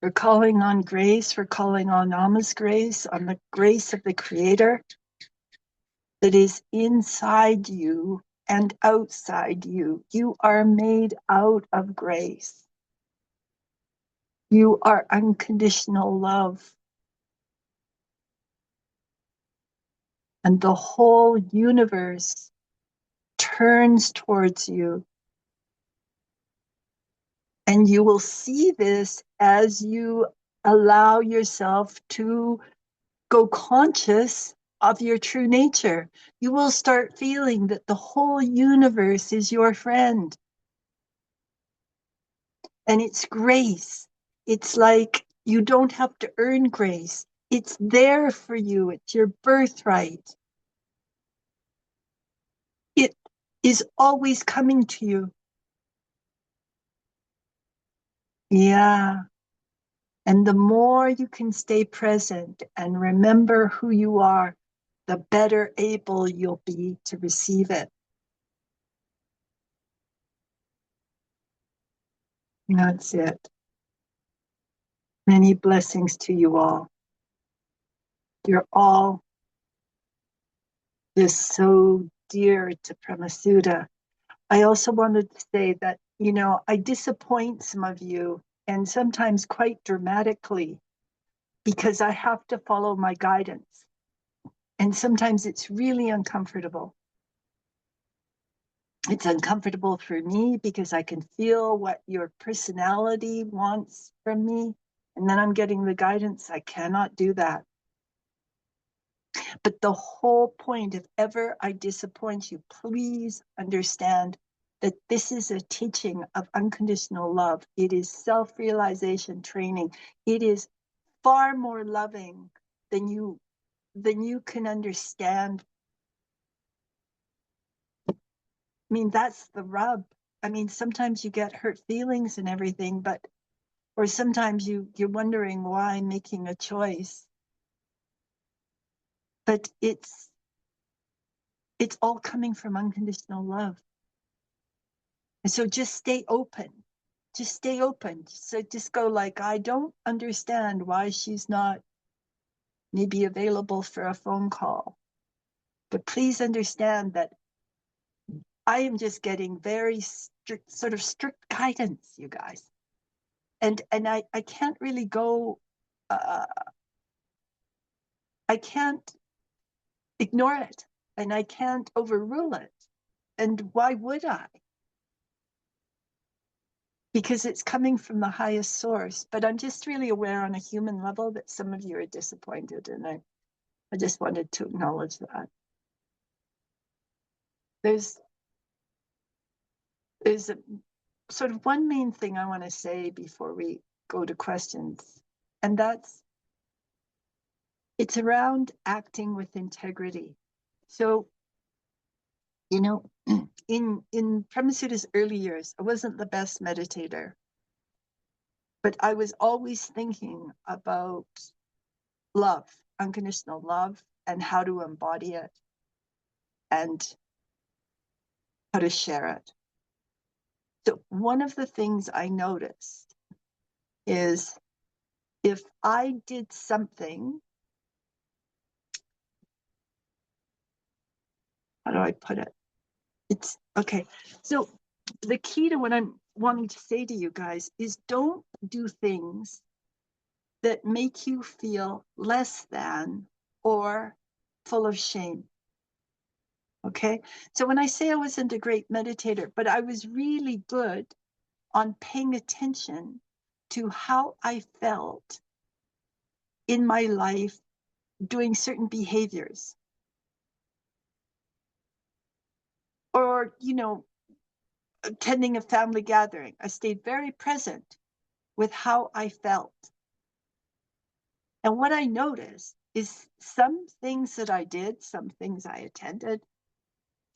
We're calling on grace. We're calling on Ama's grace, on the grace of the Creator that is inside you and outside you. You are made out of grace. You are unconditional love. And the whole universe turns towards you. And you will see this as you allow yourself to go conscious of your true nature. You will start feeling that the whole universe is your friend. And it's grace. It's like you don't have to earn grace. It's there for you. It's your birthright. It is always coming to you. Yeah. And the more you can stay present and remember who you are, the better able you'll be to receive it. That's it. Many blessings to you all. You're all just so dear to Premasudha. I also wanted to say that, I disappoint some of you, and sometimes quite dramatically, because I have to follow my guidance. And sometimes it's really uncomfortable. It's uncomfortable for me because I can feel what your personality wants from me. And then I'm getting the guidance. I cannot do that. But the whole point, if ever I disappoint you, please understand that this is a teaching of unconditional love. It is self-realization training. It is far more loving than you can understand. I mean, that's the rub. I mean, sometimes you get hurt feelings and everything, or sometimes you're wondering why I'm making a choice. But it's all coming from unconditional love. And so just stay open. Just stay open. So just go like, I don't understand why she's not maybe available for a phone call. But please understand that I am just getting very strict guidance, you guys. And I can't really go, I can't ignore it, and I can't overrule it. And why would I? Because it's coming from the highest source. But I'm just really aware on a human level that some of you are disappointed, and I just wanted to acknowledge that. There's a sort of one main thing I want to say before we go to questions, and it's around acting with integrity. So, in Premasudha's early years, I wasn't the best meditator, but I was always thinking about love, unconditional love, and how to embody it and how to share it. So one of the things I noticed is if I did something, how do I put it? It's okay. So the key to what I'm wanting to say to you guys is don't do things that make you feel less than or full of shame. Okay. So when I say I wasn't a great meditator, but I was really good on paying attention to how I felt in my life doing certain behaviors. Or, attending a family gathering. I stayed very present with how I felt. And what I noticed is some things that I did, some things I attended,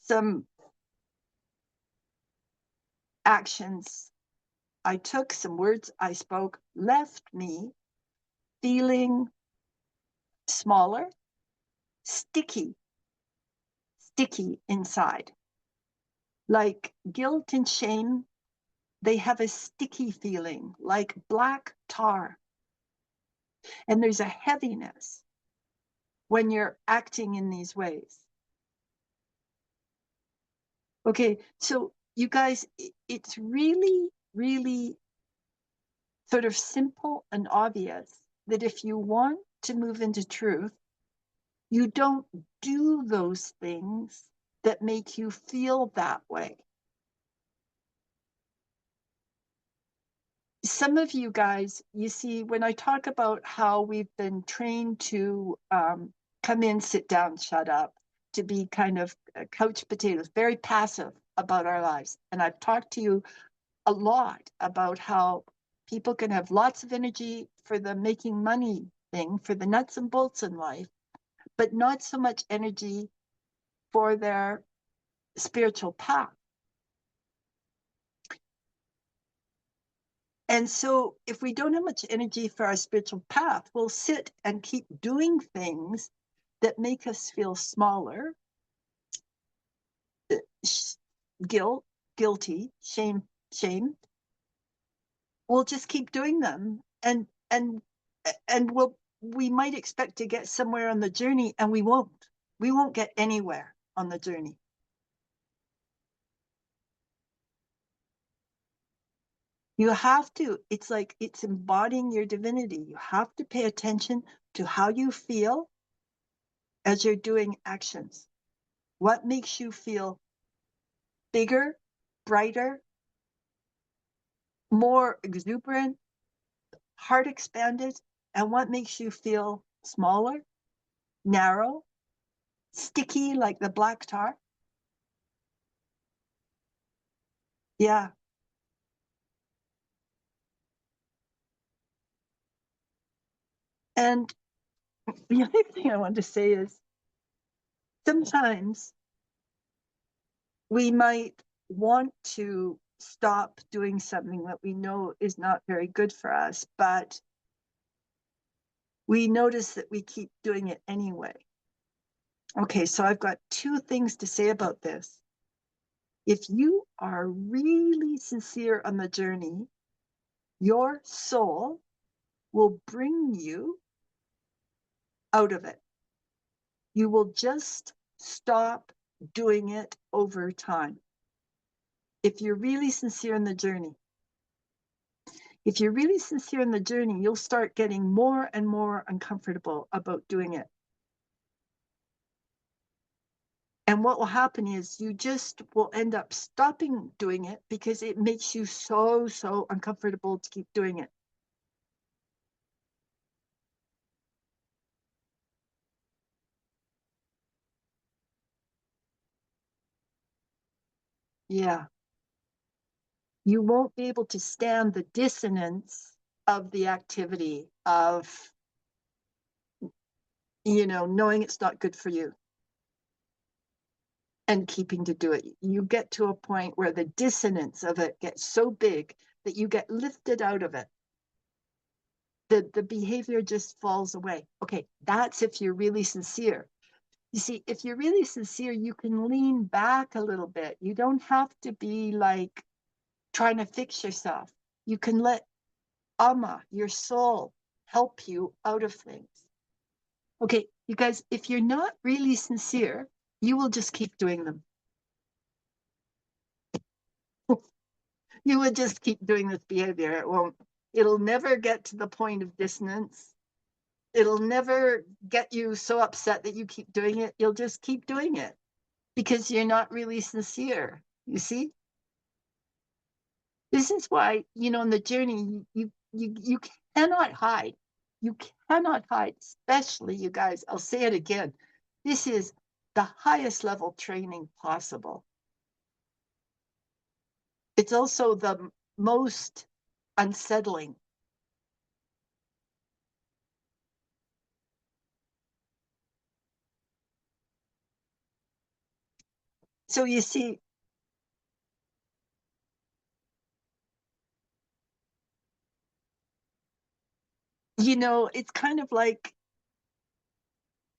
some actions I took, some words I spoke, left me feeling smaller, sticky inside. Like guilt and shame, they have a sticky feeling, like black tar. And there's a heaviness when you're acting in these ways. Okay, so you guys, it's really, really sort of simple and obvious that if you want to move into truth, you don't do those things that make you feel that way. Some of you guys, you see, when I talk about how we've been trained to come in, sit down, shut up, to be kind of couch potatoes, very passive about our lives. And I've talked to you a lot about how people can have lots of energy for the making money thing, for the nuts and bolts in life, but not so much energy for their spiritual path. And so if we don't have much energy for our spiritual path, we'll sit and keep doing things that make us feel smaller, guilty, shame. We'll just keep doing them, and we might expect to get somewhere on the journey, and we won't. We won't get anywhere on the journey. You have to, it's like it's embodying your divinity. You have to pay attention to how you feel as you're doing actions. What makes you feel bigger, brighter, more exuberant, heart expanded, and what makes you feel smaller, narrow, sticky like the black tar? Yeah. And the other thing I want to say is sometimes we might want to stop doing something that we know is not very good for us, but we notice that we keep doing it anyway. Okay, so I've got two things to say about this. If you are really sincere on the journey, your soul will bring you out of it. You will just stop doing it over time. If you're really sincere in the journey. If you're really sincere in the journey, you'll start getting more and more uncomfortable about doing it. And what will happen is you just will end up stopping doing it because it makes you so uncomfortable to keep doing it. Yeah. You won't be able to stand the dissonance of the activity of, knowing it's not good for you and keeping to do it. You get to a point where the dissonance of it gets so big that you get lifted out of it. The behavior just falls away. Okay, that's if you're really sincere. You see, if you're really sincere, you can lean back a little bit. You don't have to be like trying to fix yourself. You can let Amma, your soul, help you out of things. Okay, you guys, if you're not really sincere, you will just keep doing them. You would just keep doing this behavior. It'll never get to the point of dissonance. It'll never get you so upset that you keep doing it. You'll just keep doing it because you're not really sincere. You see? This is why, on the journey, you cannot hide. You cannot hide, especially you guys. I'll say it again. This is the highest level training possible. It's also the most unsettling. So you see, it's kind of like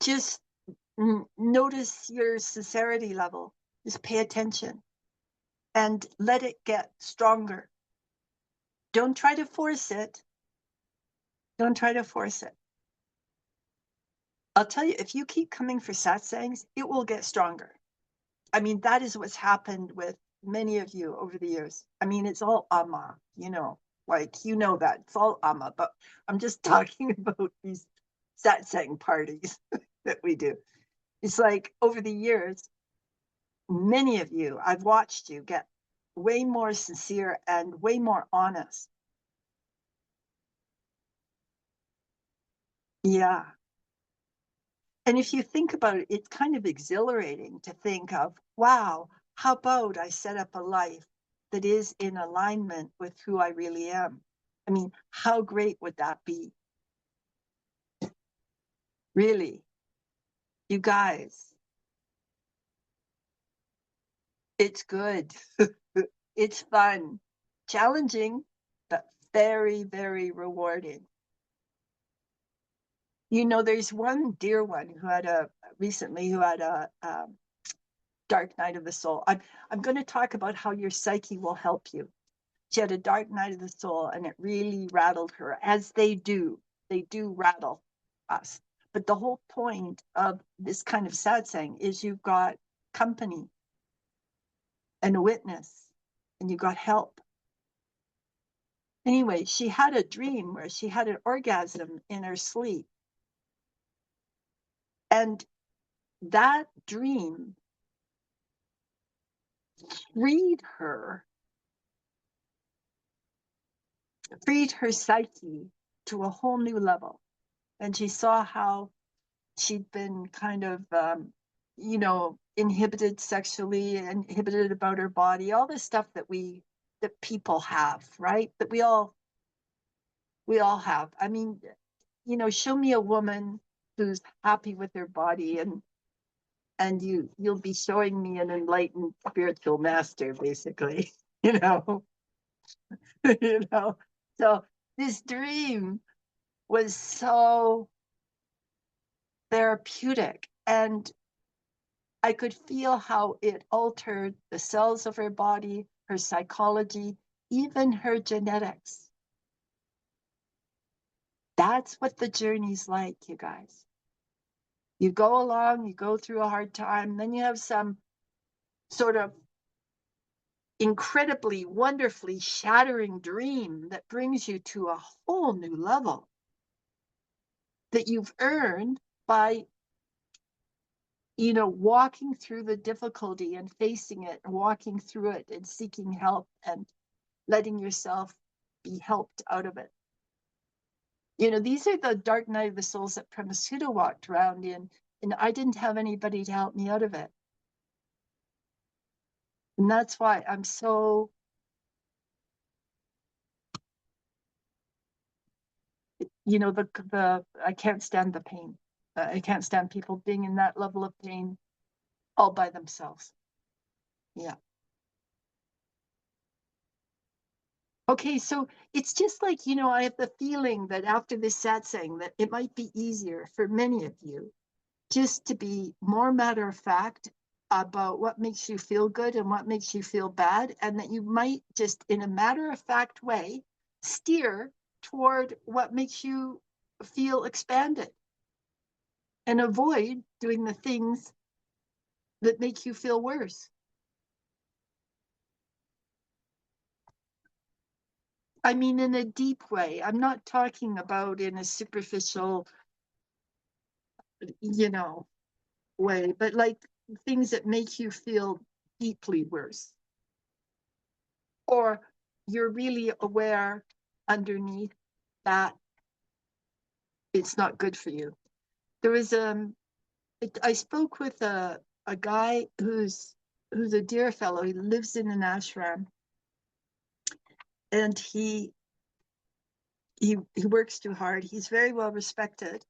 just notice your sincerity level. Just pay attention and let it get stronger. Don't try to force it. Don't try to force it. I'll tell you, if you keep coming for satsangs, it will get stronger. I mean, that is what's happened with many of you over the years. I mean, it's all amma, like, that it's all amma, but I'm just talking about these satsang parties that we do. It's like over the years, many of you, I've watched you get way more sincere and way more honest. Yeah. And if you think about it, it's kind of exhilarating to think of, wow, how about I set up a life that is in alignment with who I really am? I mean, how great would that be? Really, you guys, it's good. It's fun, challenging, but very, very rewarding. There's one dear one who had a dark night of the soul. I'm going to talk about how your psyche will help you. She had a dark night of the soul, and it really rattled her, as they do. They do rattle us. But the whole point of this kind of satsang is you've got company and a witness, and you got help. Anyway, she had a dream where she had an orgasm in her sleep. And that dream freed her psyche to a whole new level. And she saw how she'd been kind of, inhibited sexually, inhibited about her body, all this stuff that people have, right? That we all have. I mean, show me a woman who's happy with her body, and you'll be showing me an enlightened spiritual master, basically. you know you know so this dream was so therapeutic, and I could feel how it altered the cells of her body, her psychology, even her genetics. That's what the journey's like, you guys. You go along, you go through a hard time, then you have some sort of incredibly, wonderfully shattering dream that brings you to a whole new level that you've earned by, walking through the difficulty and facing it, and walking through it and seeking help and letting yourself be helped out of it. These are the dark night of the souls that Premasudha walked around in, and I didn't have anybody to help me out of it. And that's why I'm so, I can't stand the pain. I can't stand people being in that level of pain all by themselves. Yeah. Okay, so it's just like, I have the feeling that after this satsang that it might be easier for many of you just to be more matter of fact about what makes you feel good and what makes you feel bad, and that you might just, in a matter of fact way, steer toward what makes you feel expanded and avoid doing the things that make you feel worse. I mean, in a deep way. I'm not talking about in a superficial, way, but like things that make you feel deeply worse. Or you're really aware underneath that it's not good for you. There was I spoke with a guy who's a dear fellow. He lives in an ashram, and he works too hard. He's very well respected,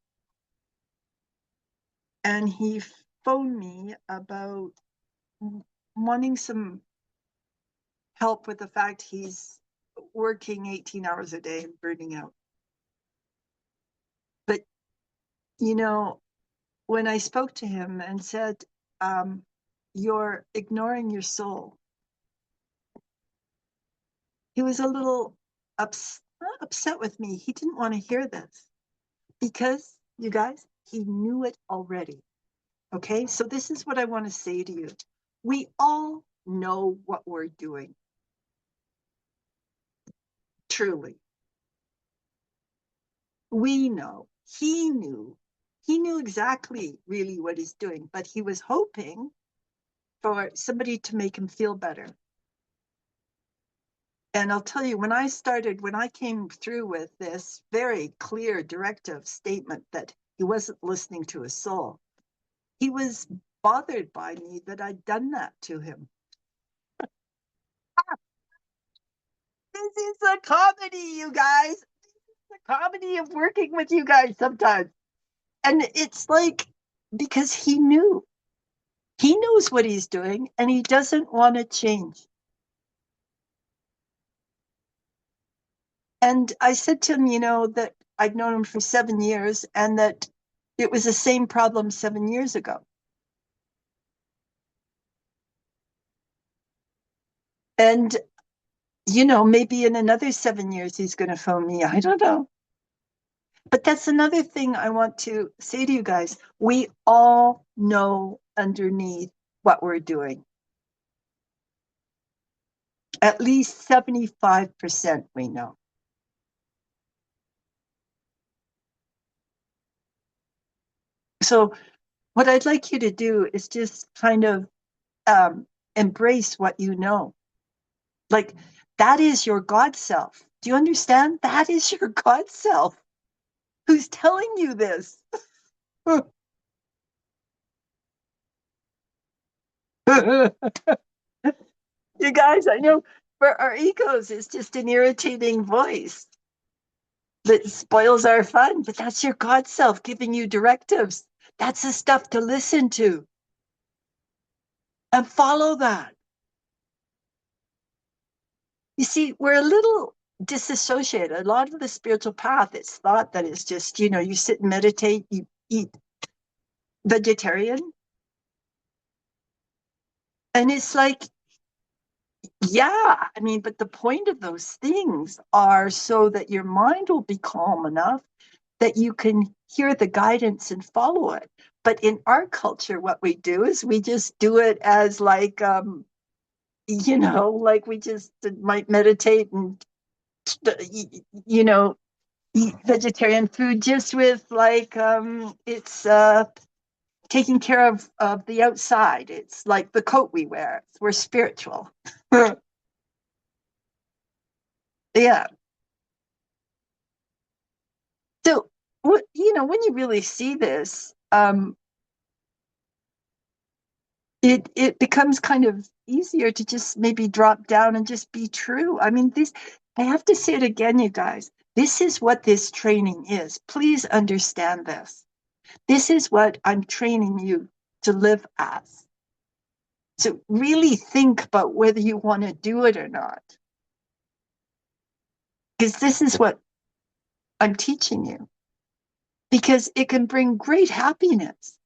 and he phoned me about wanting some help with the fact he's working 18 hours a day and burning out. But, when I spoke to him and said, you're ignoring your soul, he was a little upset, upset with me. He didn't want to hear this because, you guys, he knew it already. Okay, so this is what I want to say to you. We all know what we're doing. Truly. We know. He knew. He knew exactly really what he's doing, but he was hoping for somebody to make him feel better. And I'll tell you, when I came through with this very clear directive statement that he wasn't listening to his soul, he was bothered by me that I'd done that to him. This is a comedy, you guys. This is the comedy of working with you guys sometimes. And it's like, because he knew. He knows what he's doing and he doesn't want to change. And I said to him, that I'd known him for 7 years and that it was the same problem 7 years ago. And, maybe in another 7 years, he's going to phone me. I don't know. But that's another thing I want to say to you guys. We all know underneath what we're doing. At least 75% we know. So what I'd like you to do is just kind of embrace what you know. Like, that is your God self. Do you understand? That is your God self who's telling you this. You guys, I know for our egos, it's just an irritating voice that spoils our fun, but that's your God self giving you directives. That's the stuff to listen to and follow that. You see, we're a little disassociated. A lot of the spiritual path, it's thought that it's just, you sit and meditate, you eat vegetarian. And it's like, yeah, I mean, but the point of those things are so that your mind will be calm enough that you can hear the guidance and follow it. But in our culture, what we do is we just do it as like, like we just might meditate and, eat vegetarian food just with like, it's taking care of the outside. It's like the coat we wear. We're spiritual. Yeah. So, when you really see this, it becomes kind of easier to just maybe drop down and just be true. I mean, I have to say it again, you guys. This is what this training is. Please understand this. This is what I'm training you to live as. So really think about whether you want to do it or not. Because this is what I'm teaching you. Because it can bring great happiness.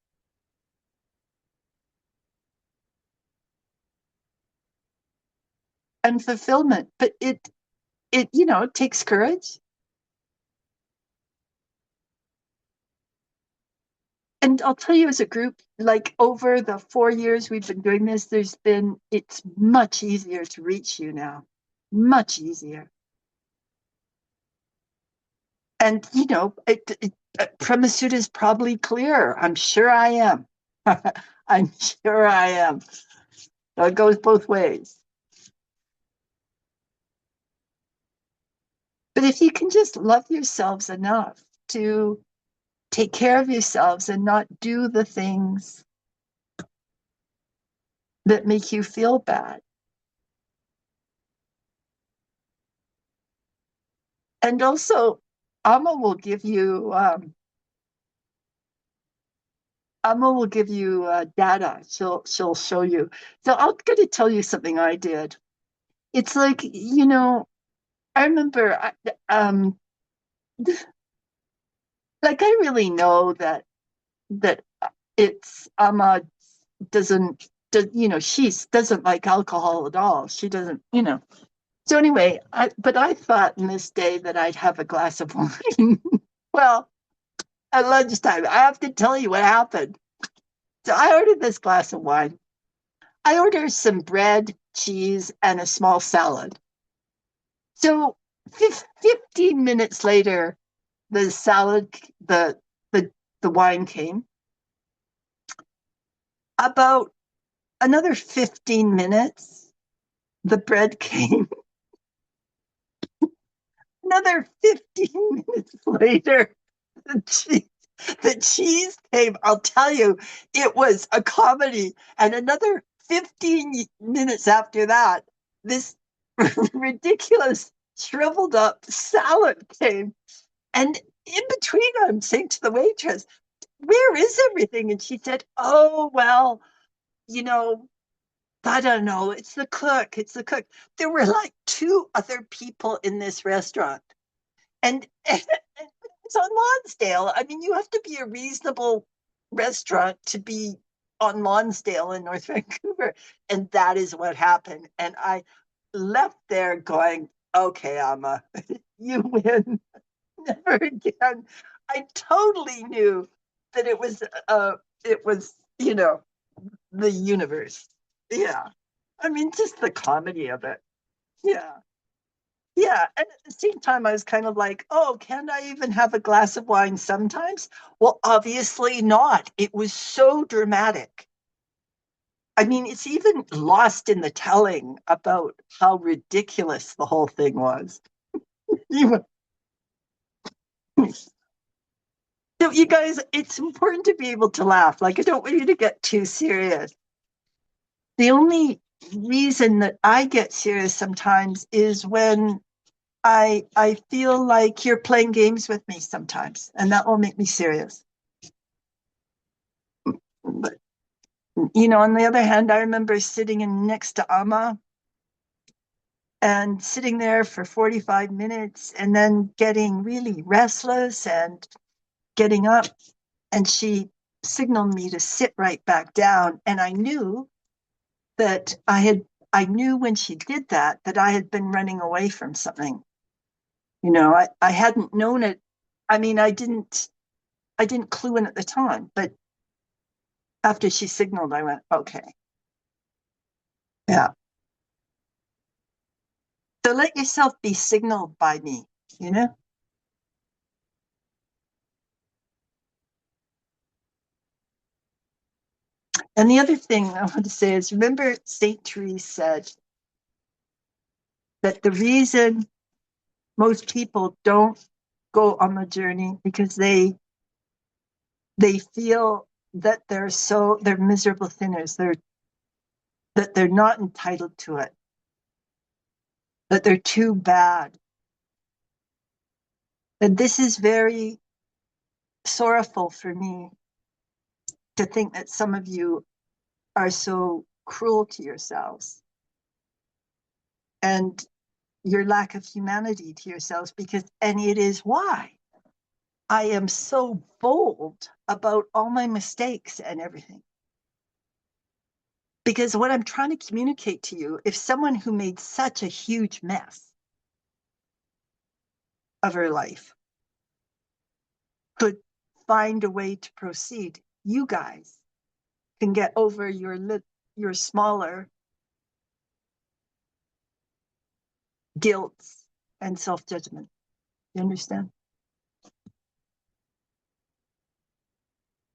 And fulfillment. But it takes courage. And I'll tell you, as a group, like over the 4 years we've been doing this, it's much easier to reach you now. Much easier. And, Premasudha is probably clearer. I'm sure I am. I'm sure I am. So it goes both ways. But if you can just love yourselves enough to take care of yourselves and not do the things that make you feel bad. And also, Amma will give you data. She'll show you. So I'm going to tell you something I did. It's like, I remember, like I really know that it's Amma doesn't, she doesn't like alcohol at all. She doesn't, So anyway, but I thought in this day that I'd have a glass of wine. Well, at lunchtime, I have to tell you what happened. So I ordered this glass of wine. I ordered some bread, cheese, and a small salad. So 15 minutes later, the salad, the, the wine came. About another 15 minutes, the bread came. Another 15 minutes later, the cheese, the cheese came. I'll tell you, it was a comedy. And another 15 minutes after that, this ridiculous shriveled up salad came. And in between, I'm saying to the waitress, where is everything? And she said, oh, well, you know, I don't know. It's the cook. It's the cook. There were like two other people in this restaurant. And it's on Lonsdale. I mean, you have to be a reasonable restaurant to be on Lonsdale in North Vancouver. And that is what happened. And I left there going, okay, Amma, you win. Never again. I totally knew that it was, the universe. Yeah. I mean, just the comedy of it. Yeah. Yeah. And at the same time, I was kind of like, oh, can I even have a glass of wine sometimes? Well, obviously not. It was so dramatic. I mean, it's even lost in the telling about how ridiculous the whole thing was. So, you guys, it's important to be able to laugh. Like, I don't want you to get too serious. The only reason that I get serious sometimes is when I feel like you're playing games with me sometimes, and that will make me serious. But, on the other hand, I remember sitting in next to Amma and sitting there for 45 minutes and then getting really restless and getting up, and she signaled me to sit right back down. And I knew that I knew when she did that I had been running away from something. I hadn't known it. I mean, I didn't clue in at the time, but after she signaled, I went, okay, yeah. So let yourself be signaled by me, you know? And the other thing I want to say is, remember St. Therese said that the reason most people don't go on the journey because they feel that they're miserable sinners. That they're not entitled to it, that they're too bad. And this is very sorrowful for me to think that some of you are so cruel to yourselves and your lack of humanity to yourselves, and it is why I am so bold about all my mistakes and everything. Because what I'm trying to communicate to you, if someone who made such a huge mess of her life could find a way to proceed, you guys can get over your smaller guilt and self-judgment. You understand?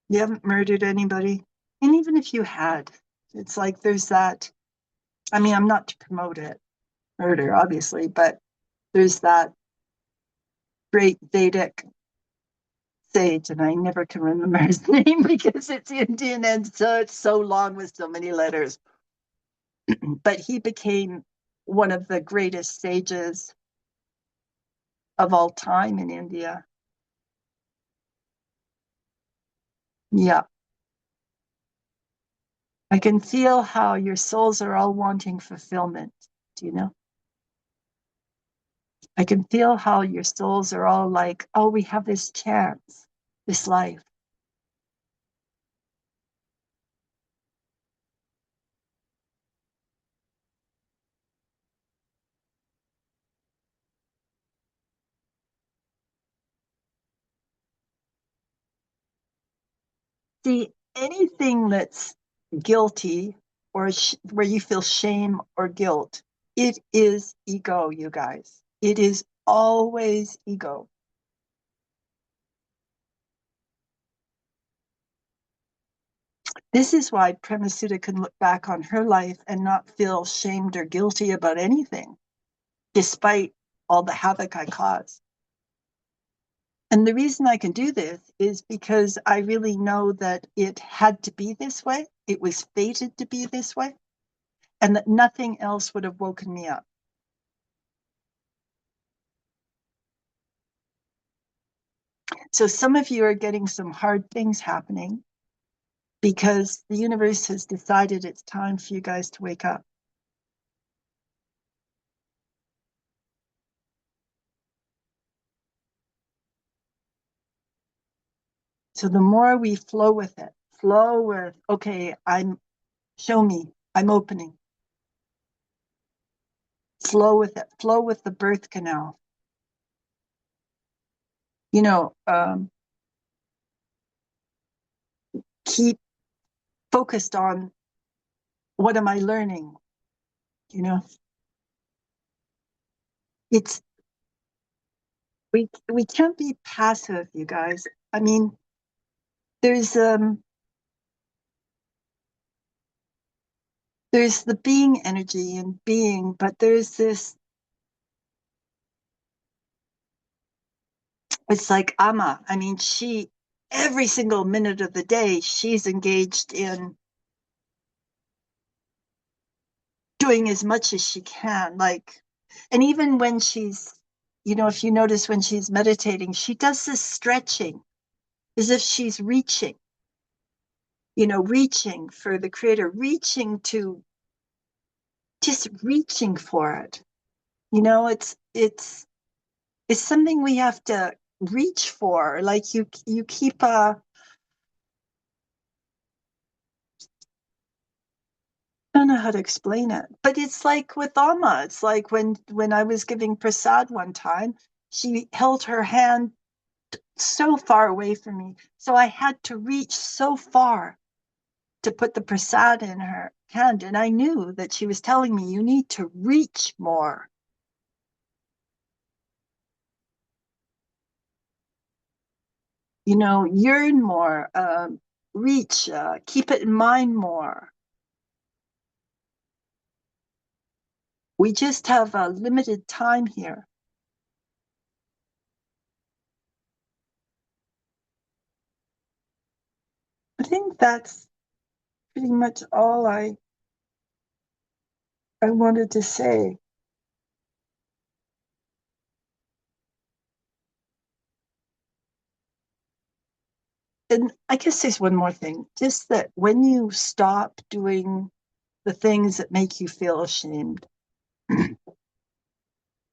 You haven't murdered anybody. And even if you had, it's like there's that. I mean, I'm not to promote it, murder, obviously, but there's that great Vedic sage, and I never can remember his name because it's Indian and so it's so long with so many letters. But he became one of the greatest sages of all time in India. Yeah. I can feel how your souls are all wanting fulfillment. Do you know? I can feel how your souls are all like, oh, we have this chance, this life. See, anything that's guilty or where you feel shame or guilt, it is ego, you guys. It is always ego. This is why Premasudha can look back on her life and not feel shamed or guilty about anything, despite all the havoc I caused. And the reason I can do this is because I really know that it had to be this way. It was fated to be this way, and that nothing else would have woken me up. So some of you are getting some hard things happening because the universe has decided it's time for you guys to wake up. So the more we flow with it, flow with, okay, show me, I'm opening. Flow with it, flow with the birth canal. You know, keep focused on what am I learning? You know, it's we can't be passive, you guys. I mean, there's the being energy and being, but there's this, it's like Amma. I mean, every single minute of the day, she's engaged in doing as much as she can. Like, and even when she's, you know, if you notice when she's meditating, she does this stretching as if she's reaching, you know, reaching for the creator, just reaching for it. You know, it's something we have to reach for. Like you keep I don't know how to explain it, but it's like with Amma. It's like when I was giving prasad one time, she held her hand so far away from me, so I had to reach so far to put the prasad in her hand, and I knew that she was telling me, you need to reach more. You know, yearn more, reach, keep it in mind more. We just have a limited time here. I think that's pretty much all I wanted to say. And I guess there's one more thing, just that when you stop doing the things that make you feel ashamed,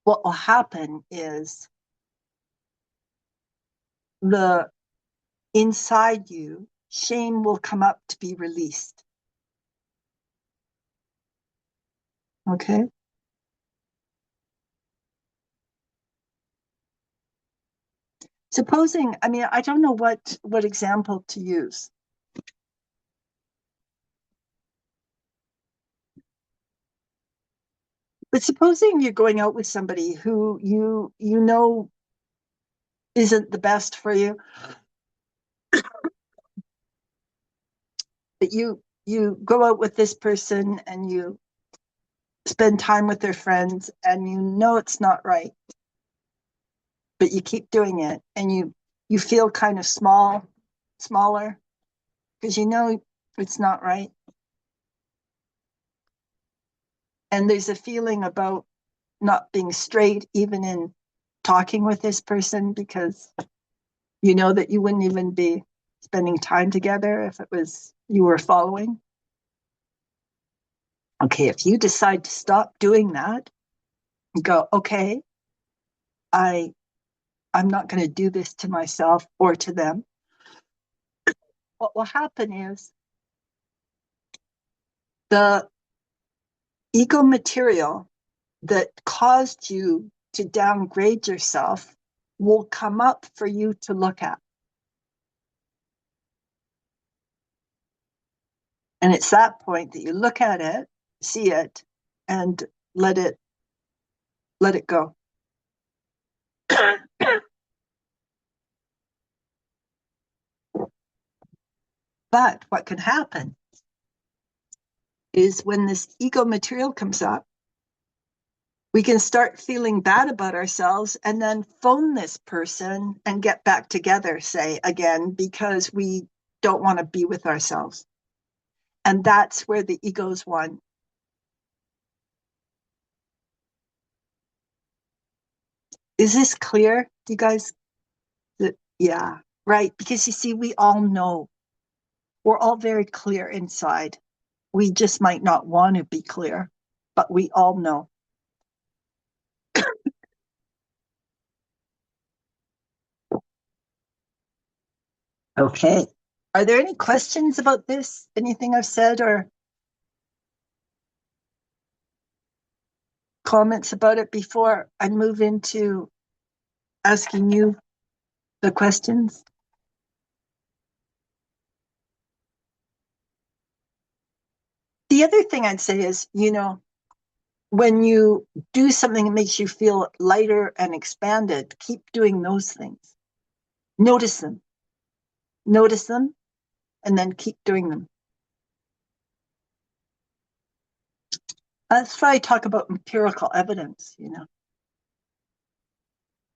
what will happen is the inside you, shame will come up to be released. Okay? Supposing, I mean, I don't know what example to use. But supposing you're going out with somebody who you know isn't the best for you, but you go out with this person and you spend time with their friends and you know it's not right, but you keep doing it and you feel kind of smaller because you know it's not right. And there's a feeling about not being straight even in talking with this person because you know that you wouldn't even be spending time together if it was you were following. Okay, if you decide to stop doing that, go, okay, I I'm not going to do this to myself or to them. What will happen is the ego material that caused you to downgrade yourself will come up for you to look at. And it's that point that you look at it, see it, and let it go. But what can happen is when this ego material comes up, we can start feeling bad about ourselves and then phone this person and get back together, say again, because we don't want to be with ourselves. And that's where the ego's won. Is this clear? Do you guys? Yeah, right. Because you see, we all know. We're all very clear inside. We just might not want to be clear, but we all know. Okay. Are there any questions about this? Anything I've said or comments about it before I move into asking you the questions? The other thing I'd say is, when you do something that makes you feel lighter and expanded, keep doing those things. Notice them, and then keep doing them. That's why I talk about empirical evidence,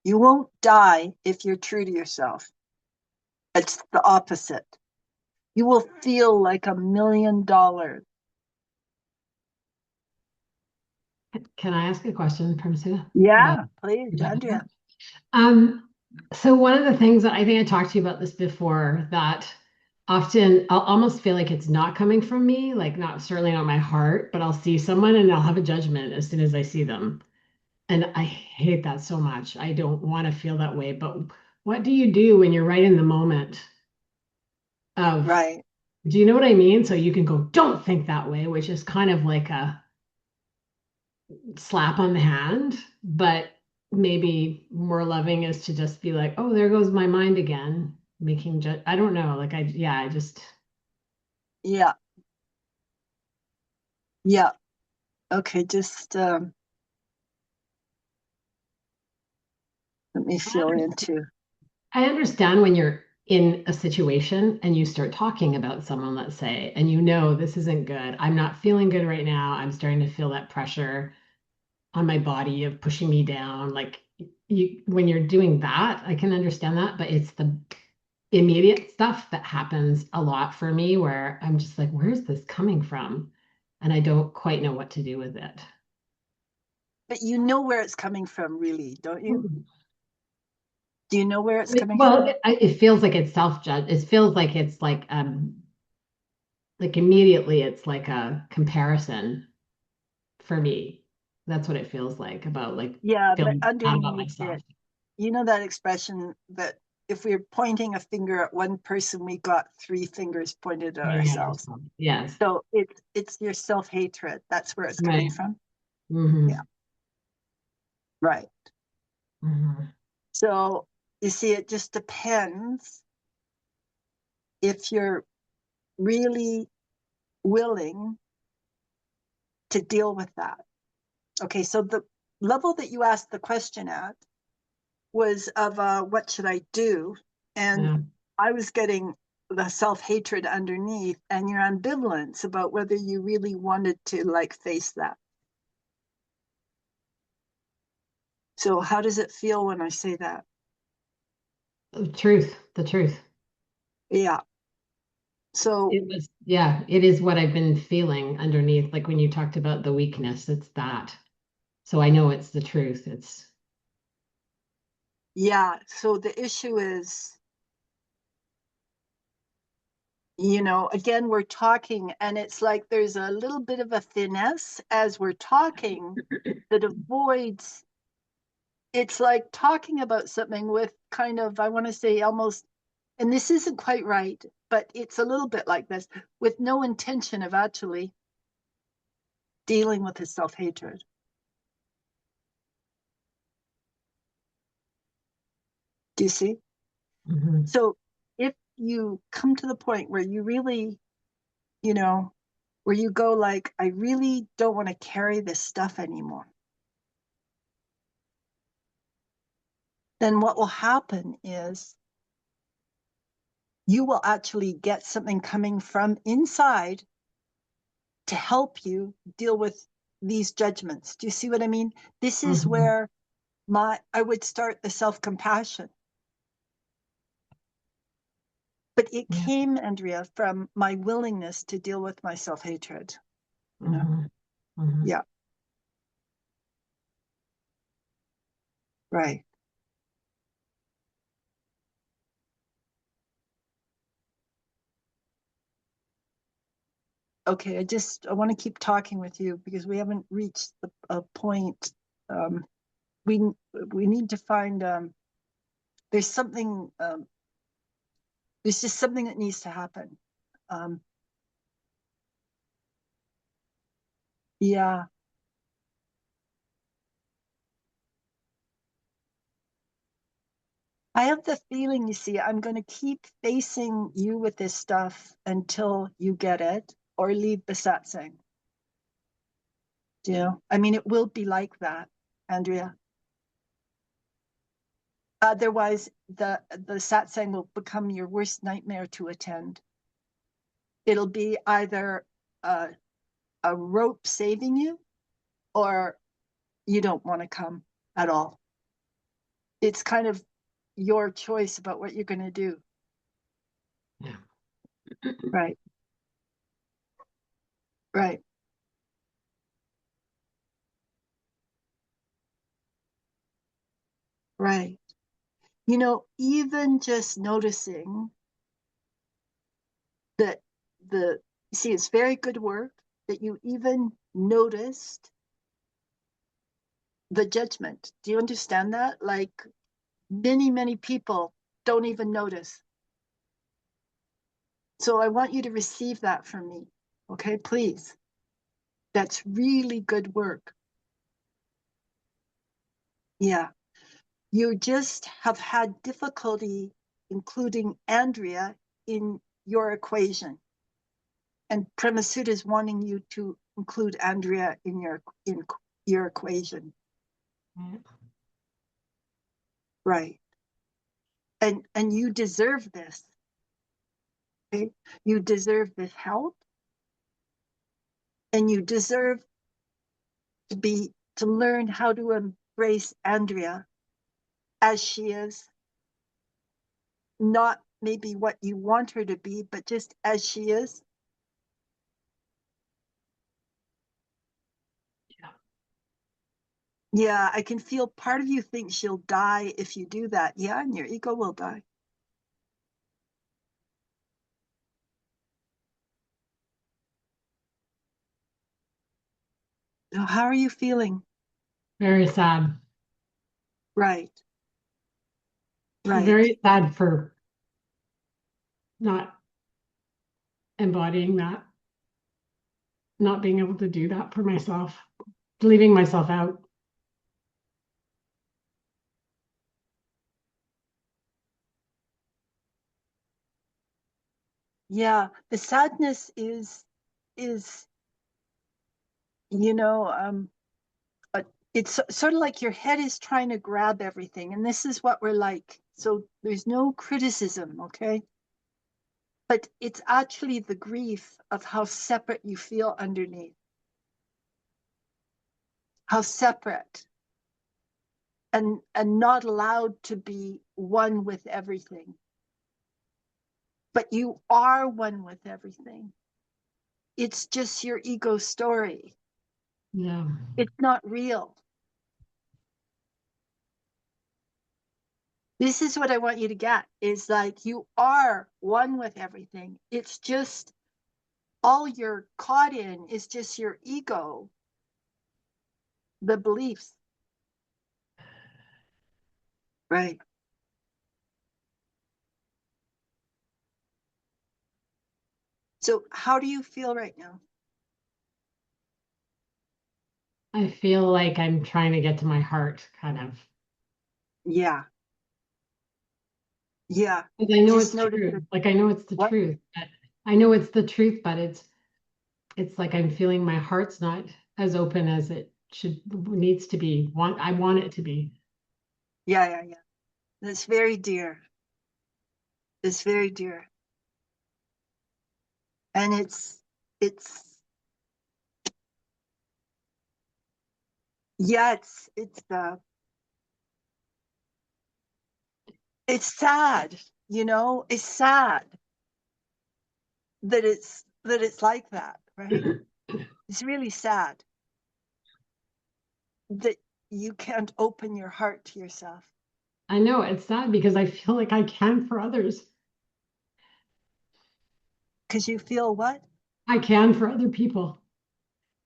You won't die if you're true to yourself. It's the opposite. You will feel like $1 million. Can I ask a question, Premasudha? Yeah, please, Andrea. So one of the things that I think I talked to you about this before, that often I'll almost feel like it's not coming from me, like not certainly not my heart, but I'll see someone and I'll have a judgment as soon as I see them. And I hate that so much. I don't want to feel that way. But what do you do when you're right in the moment of, Right. do you know what I mean? So you can go, don't think that way, which is kind of like a slap on the hand, but maybe more loving is to just be like, oh, there goes my mind again, making just, I don't know. Like, I just, Yeah. Yeah. Okay, just let me I feel understand. into. I understand when you're in a situation and you start talking about someone, let's say, and you know this isn't good. I'm not feeling good right now. I'm starting to feel that pressure on my body of pushing me down. Like you, when you're doing that, I can understand that, but it's the immediate stuff that happens a lot for me where I'm just like, where's this coming from? And I don't quite know what to do with it. But you know where it's coming from, really, don't you? Do you know where it's coming Well, from? it feels like it's self-judge. It feels like immediately it's like a comparison for me. That's what it feels like about like Yeah, but feeling bad about underneath myself. it, you know that expression that if we're pointing a finger at one person, we got three fingers pointed at Pointing at ourselves. ourselves. Yes. So it's your self-hatred. That's where it's coming Right. from. Yeah, Hmm. right. Hmm. So you see, it just depends if you're really willing to deal with that. Okay, so the level that you asked the question at was of what should I do? And Yeah. I was getting the self-hatred underneath and your ambivalence about whether you really wanted to like face that. So how does it feel when I say that? The truth. The truth. Yeah. So It was, yeah, it is what I've been feeling underneath. Like when you talked about the weakness, it's that. So I know it's the truth. It's, yeah, so the issue is, again, we're talking and it's like there's a little bit of a finesse as we're talking that avoids, it's like talking about something with kind of, I want to say almost, and this isn't quite right, but it's a little bit like this, with no intention of actually dealing with his self-hatred. Do you see? mhm. So if you come to the point where you really, where you go like, I really don't want to carry this stuff anymore, then what will happen is you will actually get something coming from inside to help you deal with these judgments. Do you see what I mean? This is Mhm. where I would start the self-compassion. But it Yeah. came, Andrea, from my willingness to deal with my self-hatred. You know? Mhm. Mhm. Yeah, right. Okay, I want to keep talking with you because we haven't reached a point. Um, we we need to find there's something there's just something that needs to happen. Um, yeah, I have the feeling, you see, I'm going to keep facing you with this stuff until you get it or leave the satsang. Do you know? I mean, it will be like that, Andrea. Otherwise, the satsang will become your worst nightmare to attend. It'll be either a rope saving you or you don't want to come at all. It's kind of your choice about what you're going to do. Yeah. Right, right, right. You know, even just noticing that see, it's very good work that you even noticed the judgment. Do you understand that? Like many people don't even notice. So I want you to receive that from me. Okay, please. That's really good work. Yeah. You just have had difficulty including Andrea in your equation. And Premasudha is wanting you to include Andrea in your equation. Right. And you deserve this. Okay? You deserve this help and you deserve to learn how to embrace Andrea as she is, not maybe what you want her to be, but just as she is. Yeah. Yeah, I can feel part of you thinks she'll die if you do that. Yeah, and your ego will die. So how are you feeling? Very sad. Right, right. Very sad for not embodying that, not being able to do that for myself, leaving myself out. Yeah, the sadness is you know, it's sort of like your head is trying to grab everything, and this is what we're like. So there's no criticism, okay? But it's actually the grief of how separate you feel underneath, how separate and not allowed to be one with everything. But you are one with everything. It's just your ego story. Yeah. It's not real. This is what I want you to get is like you are one with everything. It's just all you're caught in is just your ego, the beliefs. Right. So how do you feel right now? I feel like I'm trying to get to my heart, kind of. Yeah. Yeah. Because I know Just it's notice that true. Like I know it's the what? truth. But I know it's the truth, but it's like I'm feeling my heart's not as open as it needs to be. I want it to be. Yeah. That's very dear. It's very dear. And it's yeah, it's sad, it's sad that it's like that, right? It's really sad that you can't open your heart to yourself. I know it's sad because I feel like I can for others. Because you feel what? I can for other people.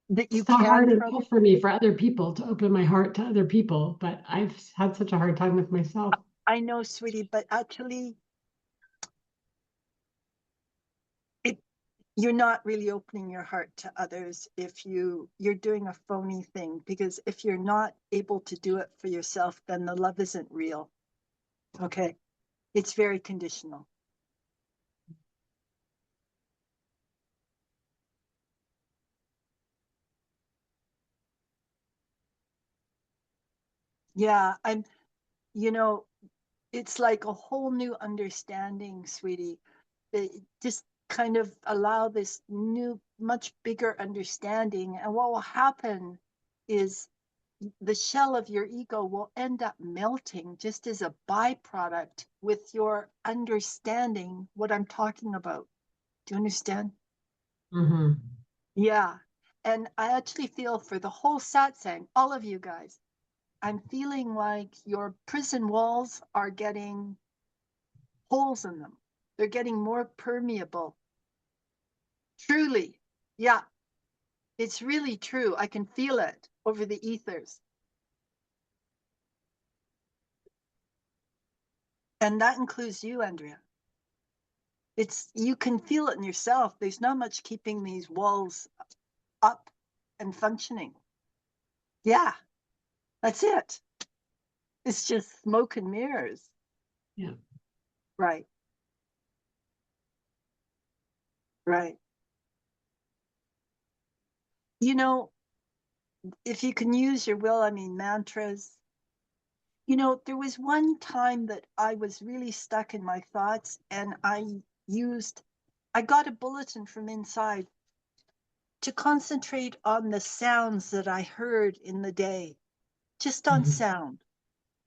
That you It's not hard can for other enough for me for other people to open my heart to other people, but I've had such a hard time with myself. I know, sweetie, but actually it you're not really opening your heart to others if you're doing a phony thing, because if you're not able to do it for yourself, then the love isn't real. Okay? It's very conditional. Yeah, you know, it's like a whole new understanding, sweetie. It just kind of allow this new, much bigger understanding. And what will happen is the shell of your ego will end up melting just as a byproduct with your understanding what I'm talking about. Do you understand? Mm-hmm. Yeah. And I actually feel for the whole satsang, all of you guys, I'm feeling like your prison walls are getting holes in them. They're getting more permeable. Truly. Yeah, it's really true. I can feel it over the ethers. And that includes you, Andrea. You can feel it in yourself. There's not much keeping these walls up and functioning. Yeah, that's it. It's just smoke and mirrors. Yeah. Right, right. You know, if you can use your will, I mean, mantras. There was one time that I was really stuck in my thoughts, and I got a bulletin from inside to concentrate on the sounds that I heard in the day, just on Mm-hmm. sound.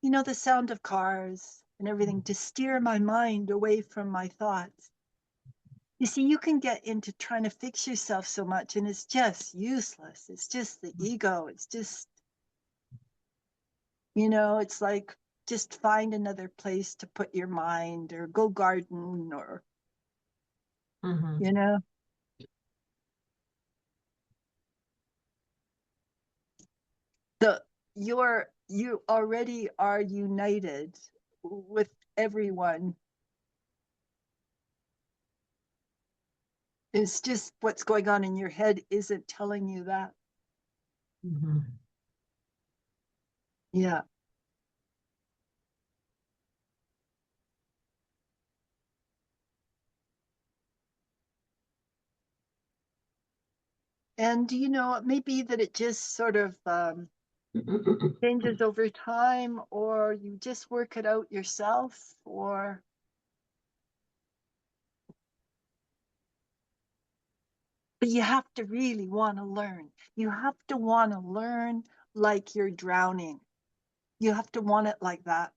The sound of cars and everything, to steer my mind away from my thoughts. You see, you can get into trying to fix yourself so much, and it's just useless. It's just the ego. It's just, it's like just find another place to put your mind, or go garden, or, Mm-hmm. you know, the you already are united with everyone. It's just what's going on in your head isn't telling you that. Mm-hmm. Yeah. And it may be that it just sort of changes over time, or you just work it out yourself, but you have to really want to learn. You have to want to learn like you're drowning. You have to want it like that,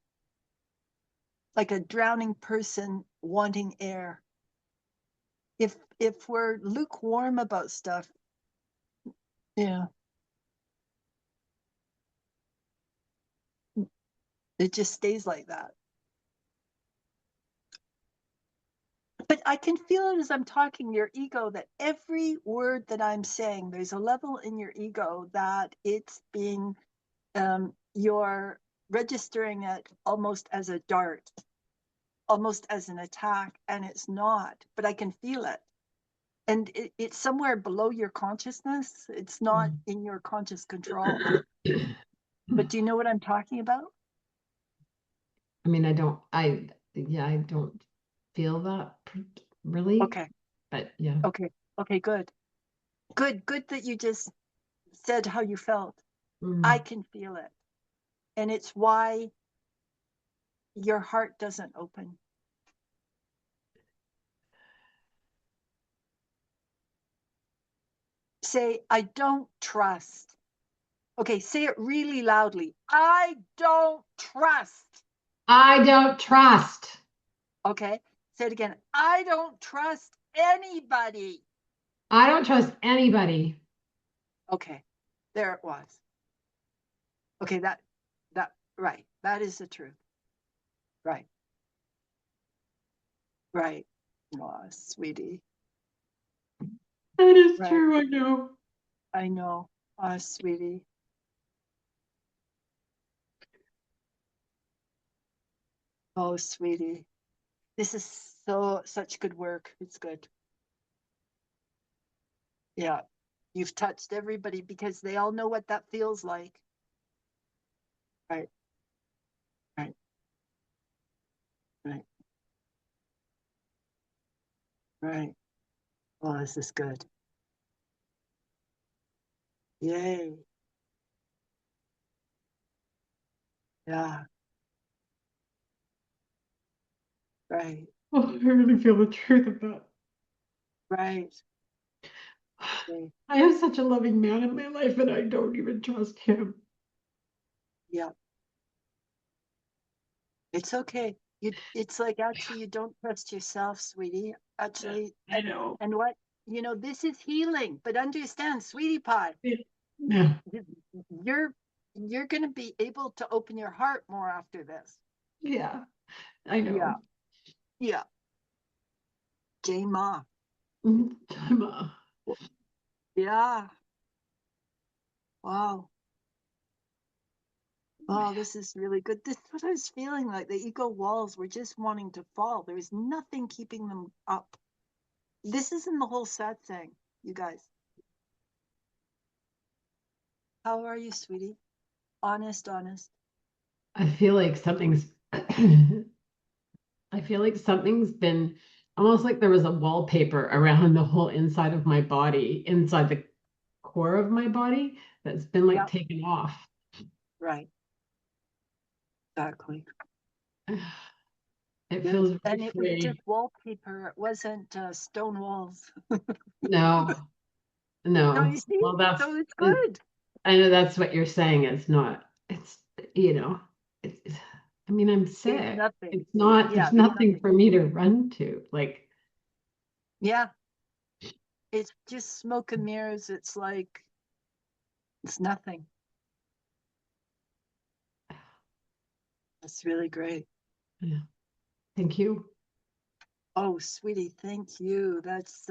like a drowning person wanting air. If we're lukewarm about stuff, yeah, it just stays like that. But I can feel it as I'm talking, your ego, that every word that I'm saying, there's a level in your ego that it's being, you're registering it almost as a dart, almost as an attack, and it's not, but I can feel it. And it's somewhere below your consciousness. It's not in your conscious control. But do you know what I'm talking about? I mean, yeah, I don't feel that really, Okay, but yeah. okay, okay, good. Good that you just said how you felt. Mm. I can feel it. And it's why your heart doesn't open. Say, I don't trust. Okay, say it really loudly. I don't trust. I don't trust. Okay, say it again. I don't trust anybody. I don't trust anybody. Okay, there it was. Okay, right. That is the truth. Right. Right. Oh, sweetie. That is Right. true, I know. I know. Oh, sweetie. Oh, sweetie. This is such good work. It's good. Yeah. You've touched everybody because they all know what that feels like. Right. Right. Right. Right. Oh, this is good. Yay. Yeah. Right. Oh, I really feel the truth of that. Right. Okay. I have such a loving man in my life, and I don't even trust him. Yeah. It's okay. It's like actually you don't trust yourself, sweetie. Actually, I know. and what this is healing. But understand, sweetie pie, Yeah, you're you're gonna be able to open your heart more after this. yeah, I Yeah. know. Yeah. J Ma. I'm Yeah. Wow. Oh, this is really good. This is what I was feeling like. The ego walls were just wanting to fall. There was nothing keeping them up. This isn't the whole satsang, you guys. How are you, sweetie? Honest, honest. I feel like something's I feel like something's been almost like there was a wallpaper around the whole inside of my body, inside the core of my body that's been like Yep. taken off. Right. Exactly. It Good. feels And really it was just free. wallpaper. It wasn't stone walls. No, So no. you see? Well, that's So it's good. I know that's what you're saying. It's not, it's, you know, it's, I mean, I'm There's sick. nothing. It's not, Yeah, there's there's nothing nothing. for me to run to. Like, Yeah. It's just smoke and mirrors. It's like, it's nothing. It's really great. yeah, thank you. Oh, sweetie, thank you. That's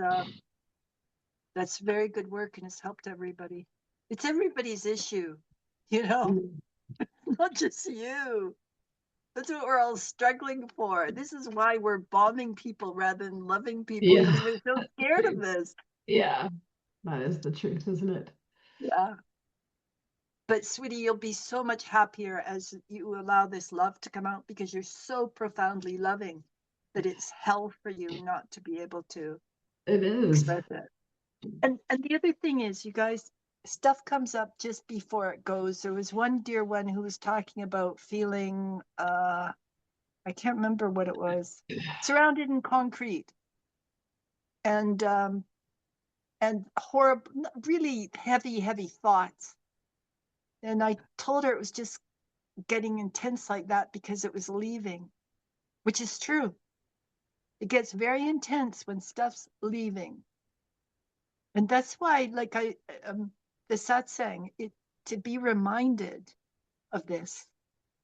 very good work and it's helped everybody. It's everybody's issue, you know, Mm. not just you. That's what we're all struggling for. This is why we're bombing people rather than loving people Yeah. because we're so scared of this. Yeah. That is the truth, isn't it? Yeah. But sweetie, you'll be so much happier as you allow this love to come out because you're so profoundly loving that it's hell for you not to be able to It is. express it. And the other thing is, you guys, stuff comes up just before it goes. There was one dear one who was talking about feeling I can't remember what it was, surrounded in concrete and horrible, really heavy thoughts. And I told her it was just getting intense like that because it was leaving, which is true. It gets very intense when stuff's leaving. And that's why, like the satsang, to be reminded of this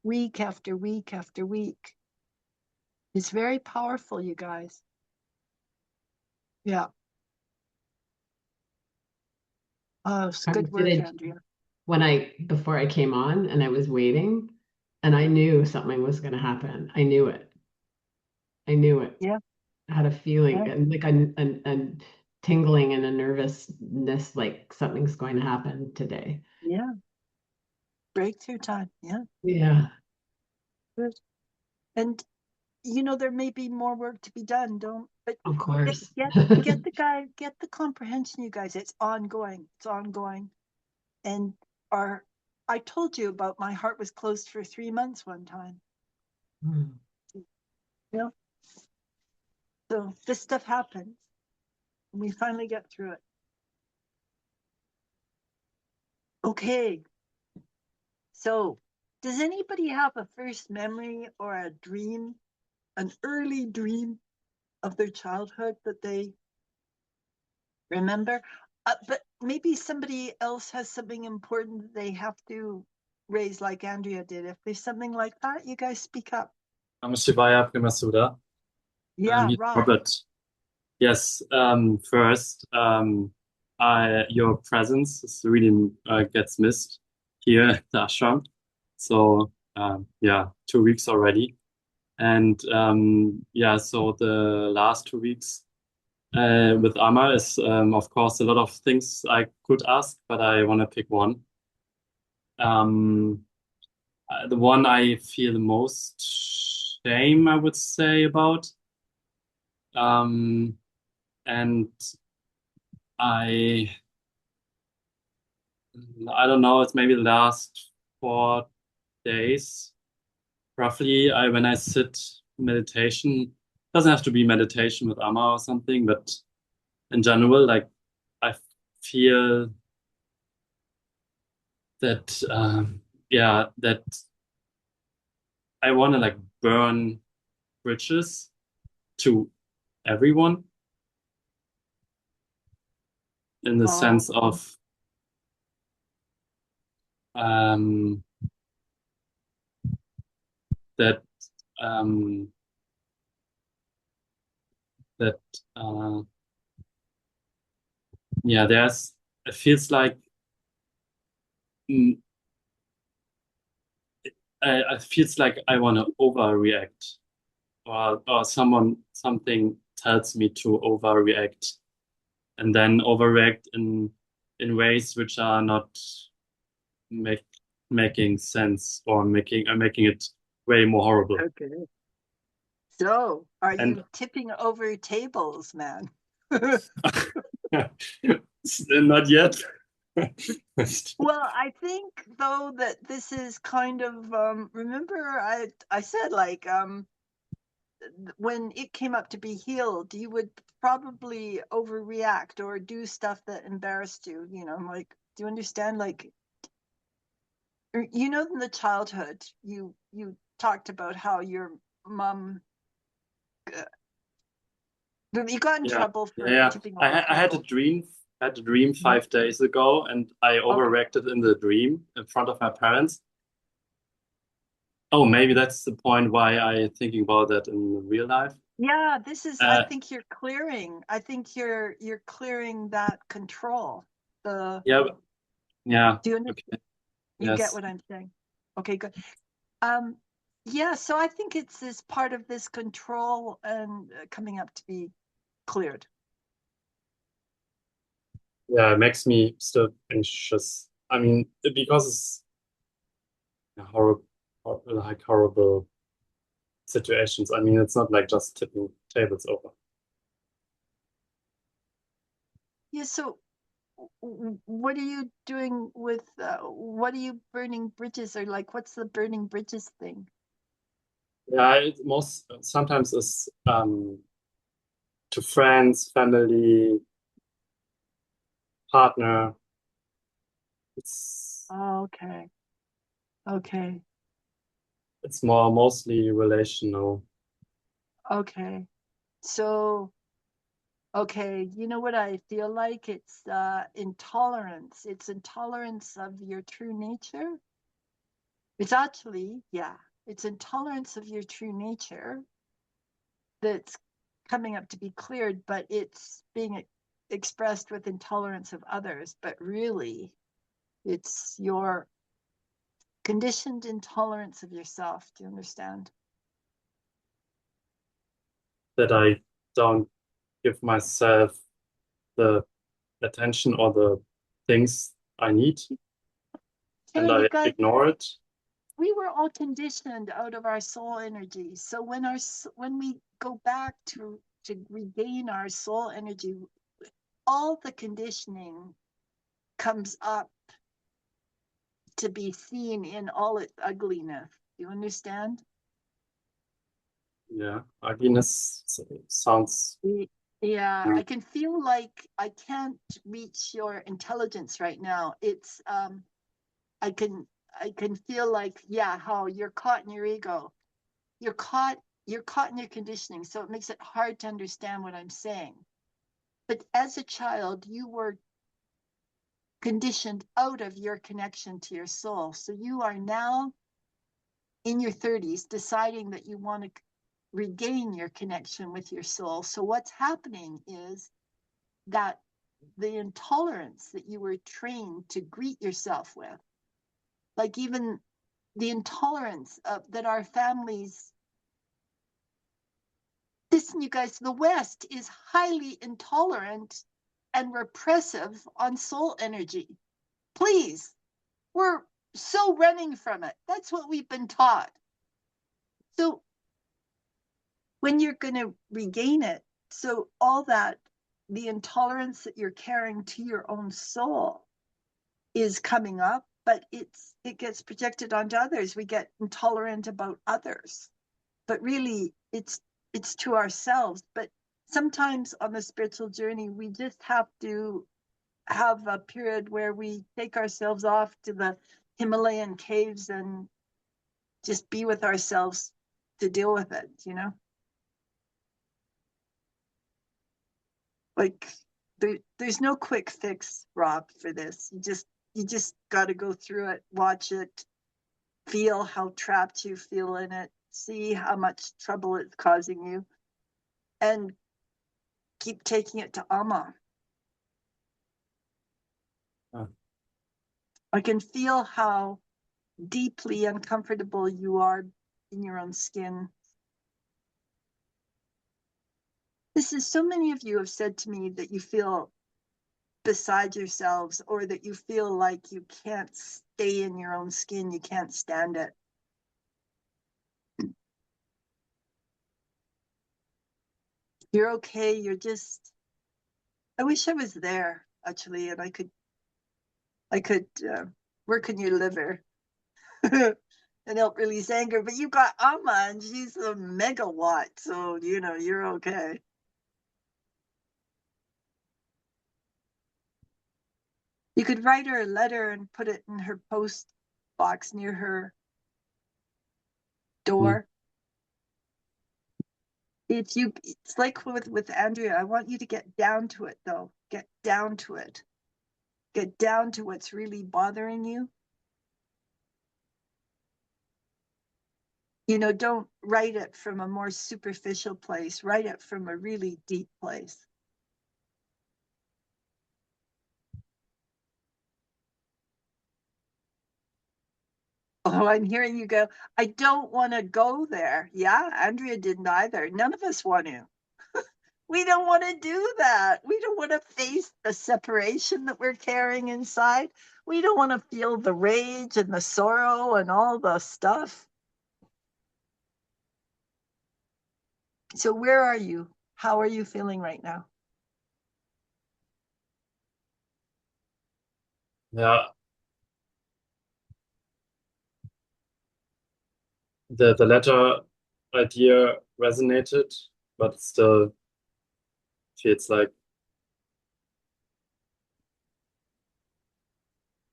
week after week after week is very powerful, you guys. Yeah. Oh, it's I good did work, it Andrea. before I came on and I was waiting and I knew something was going to happen. I knew it. I knew it. Yeah, I had a feeling yeah, and like a tingling and a nervousness, like something's going to happen today. yeah. Breakthrough time. Yeah, Yeah. good. And you know, there may be more work to be done. Don't, but Of course. get the comprehension, you guys. It's ongoing. It's ongoing. And our, I told you about my heart was closed for 3 months one time. Mm. You know, so this stuff happens. And we finally get through it. Okay. So, does anybody have a first memory or a dream, an early dream of their childhood that they remember? But maybe somebody else has something important that they have to raise, like Andrea did. If there's something like that, you guys speak up. I'm Shivaya Premasudha. Yeah, He's Rob. Robert. Yes. First, your presence is really gets missed here at the ashram. So yeah, 2 weeks already, and yeah. So the last 2 weeks with Amma is of course a lot of things I could ask, but I want to pick one. Um, the one I feel the most shame, I would say, about. Um, and I I don't know, it's maybe the last 4 days, roughly. I when I sit meditation, doesn't have to be meditation with Amma or something, but in general, like I feel that yeah, that I want to like burn bridges to everyone in the Oh, sense of um that um that uh yeah, there's it feels like mm, it feels like I want to overreact, or something tells me to overreact, and then overreact in ways which are not make making sense, or making it way more horrible. okay. So, are And you tipping over tables, man? not yet. Well, I think though that this is kind of remember I said like when it came up to be healed, you would probably overreact or do stuff that embarrassed you, you know, like do you understand? Like you know, in the childhood, you talked about how your mom uh, you got in Yeah, trouble yeah, for yeah. tipping I, over ha I had a tables. dream. I had a dream Mhm. 5 days ago, and I Okay. overreacted in the dream in front of my parents. Oh, maybe that's the point why I thinking about that in real life. Yeah, this is, I Uh, think you're clearing. I think you're clearing that control. The yeah, yeah. do you understand? Okay. You get Yes. what I'm saying? Okay, good. Um, yeah, so I think it's this part of this control and coming up to be cleared. Yeah, it makes me still anxious. I mean, because it's horrible, like horrible situations. I mean, it's not like just tipping tables over. Yeah, so what are you doing with what are you burning bridges or like what's the burning bridges thing? Yeah, it most sometimes is to friends, family, partner. It's Oh, okay. Okay. it's more mostly relational. Okay. So okay, you know what I feel like? It's intolerance. It's intolerance of your true nature. It's actually, yeah, it's intolerance of your true nature that's coming up to be cleared, but it's being expressed with intolerance of others. But really, it's your conditioned intolerance of yourself. Do you understand? That I don't give myself the attention or the things I need, Yeah, and you I guys, ignore it. we were all conditioned out of our soul energy. So when we go back to regain our soul energy, all the conditioning comes up to be seen in all its ugliness. You understand? Yeah, ugliness sounds. Yeah, I can feel like I can't reach your intelligence right now. It's I can feel like, yeah, how you're caught in your ego. You're caught in your conditioning, so it makes it hard to understand what I'm saying. But as a child, you were conditioned out of your connection to your soul. So you are now in your 30s deciding that you want to regain your connection with your soul. So what's happening is that the intolerance that you were trained to greet yourself with, like even the intolerance that our families, listen, you guys, the West is highly intolerant and repressive on soul energy. Please, we're so running from it. That's what we've been taught. So when you're going to regain it, so all that, the intolerance that you're carrying to your own soul is coming up, but it gets projected onto others. We get intolerant about others, but really it's to ourselves. But sometimes on the spiritual journey, we just have to have a period where we take ourselves off to the Himalayan caves and just be with ourselves to deal with it, you know? Like there's no quick fix, Rob, for this. You just got to go through it, watch it, feel how trapped you feel in it, see how much trouble it's causing you, and keep taking it to Amma. I can feel how deeply uncomfortable you are in your own skin. This is, so many of you have said to me that you feel beside yourselves, or that you feel like you can't stay in your own skin, you can't stand it. You're okay, you're just, I wish I was there actually, and I could work on your liver and help release anger. But you got Amma, and she's a megawatt, so you know you're okay. You could write her a letter and put it in her post box near her door. It's like with Andrea. I want you to get down to it, though. Get down to it. Get down to what's really bothering you. You know, don't write it from a more superficial place. Write it from a really deep place. Oh, I'm hearing you go, I don't want to go there. Yeah, Andrea didn't either. None of us want to. We don't want to do that. We don't want to face the separation that we're carrying inside. We don't want to feel the rage and the sorrow and all the stuff. So where are you? How are you feeling right now? Yeah, the latter idea resonated, but it still feels like,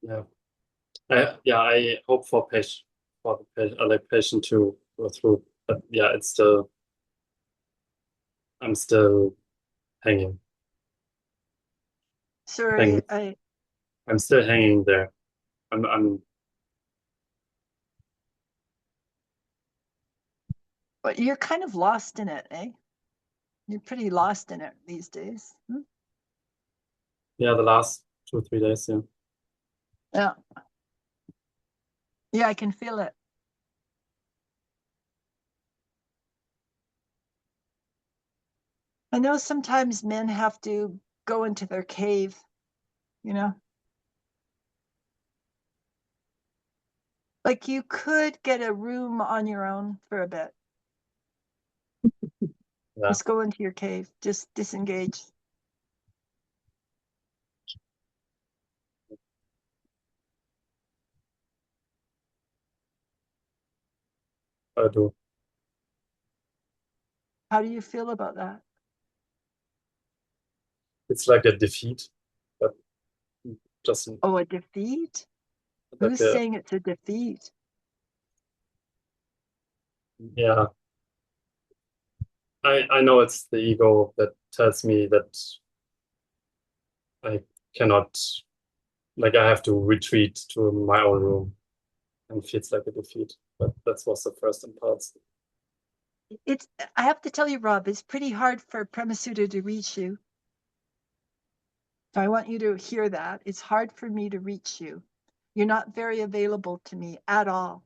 yeah. I hope for the patient to go through, but yeah, it's still, I'm still hanging. Sorry, I'm still hanging there. I'm but you're kind of lost in it, eh? You're pretty lost in it these days. Yeah, the last 2 or 3 days, yeah. Yeah. Yeah, I can feel it. I know sometimes men have to go into their cave, you know? Like you could get a room on your own for a bit. Yeah. Just go into your cave. Just disengage. I do. How do you feel about that? It's like a defeat, but just Oh, a defeat? like Who's a, saying it's a defeat? yeah. I know it's the ego that tells me that I cannot, like I have to retreat to my own room, and feels like a defeat. But that was the first impulse. It's, I have to tell you, Rob, it's pretty hard for Premasudha to reach you. So I want you to hear that. It's hard for me to reach you. You're not very available to me at all.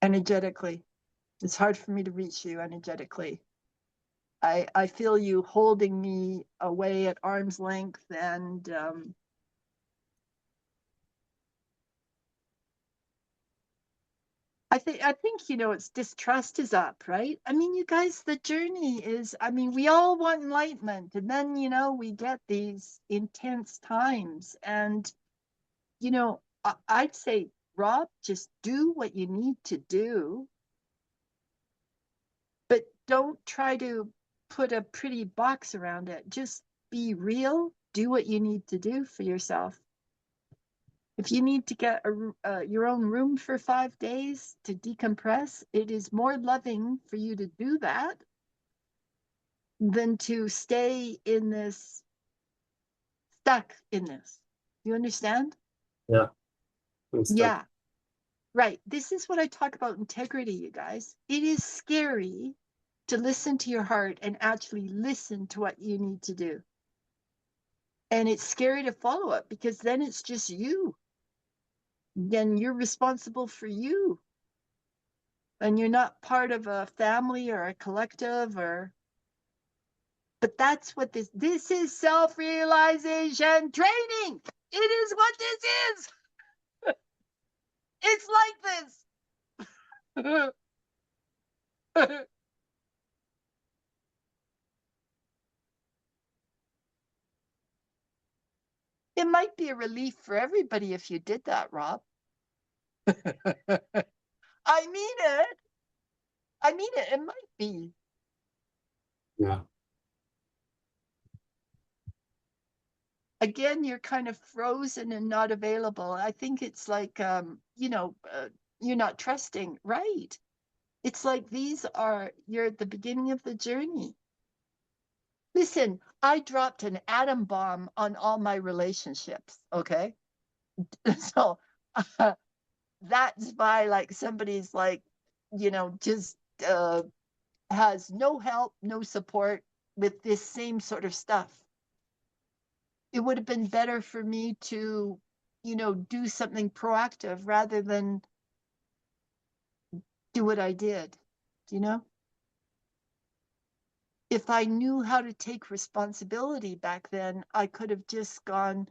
Energetically. It's hard for me to reach you energetically. I feel you holding me away at arm's length, and I think you know, it's distrust is up, right? I mean, you guys, the journey is, I mean, we all want enlightenment, and then you know we get these intense times, and you know, I'd say, Rob, just do what you need to do, but don't try to put a pretty box around it. Just be real, do what you need to do for yourself. If you need to get your own room for 5 days to decompress, it is more loving for you to do that than to stay in this, stuck in this. You understand? Yeah. I'm stuck. Yeah, right. This is what I talk about integrity, you guys. It is scary to listen to your heart and actually listen to what you need to do. And it's scary to follow it because then it's just you. Then you're responsible for you. And you're not part of a family or a collective, or, but that's what this is, self-realization training. It is what this is. It's like this. It might be a relief for everybody if you did that, Rob. I mean it. I mean it. It might be. Yeah. Again, you're kind of frozen and not available. I think it's like, you know, you're not trusting, right? It's like you're at the beginning of the journey. Listen, I dropped an atom bomb on all my relationships, okay? So that's why, like, somebody's like, you know, just has no help, no support with this same sort of stuff. It would have been better for me to, you know, do something proactive rather than do what I did, you know? If I knew how to take responsibility back then, I could have just gone,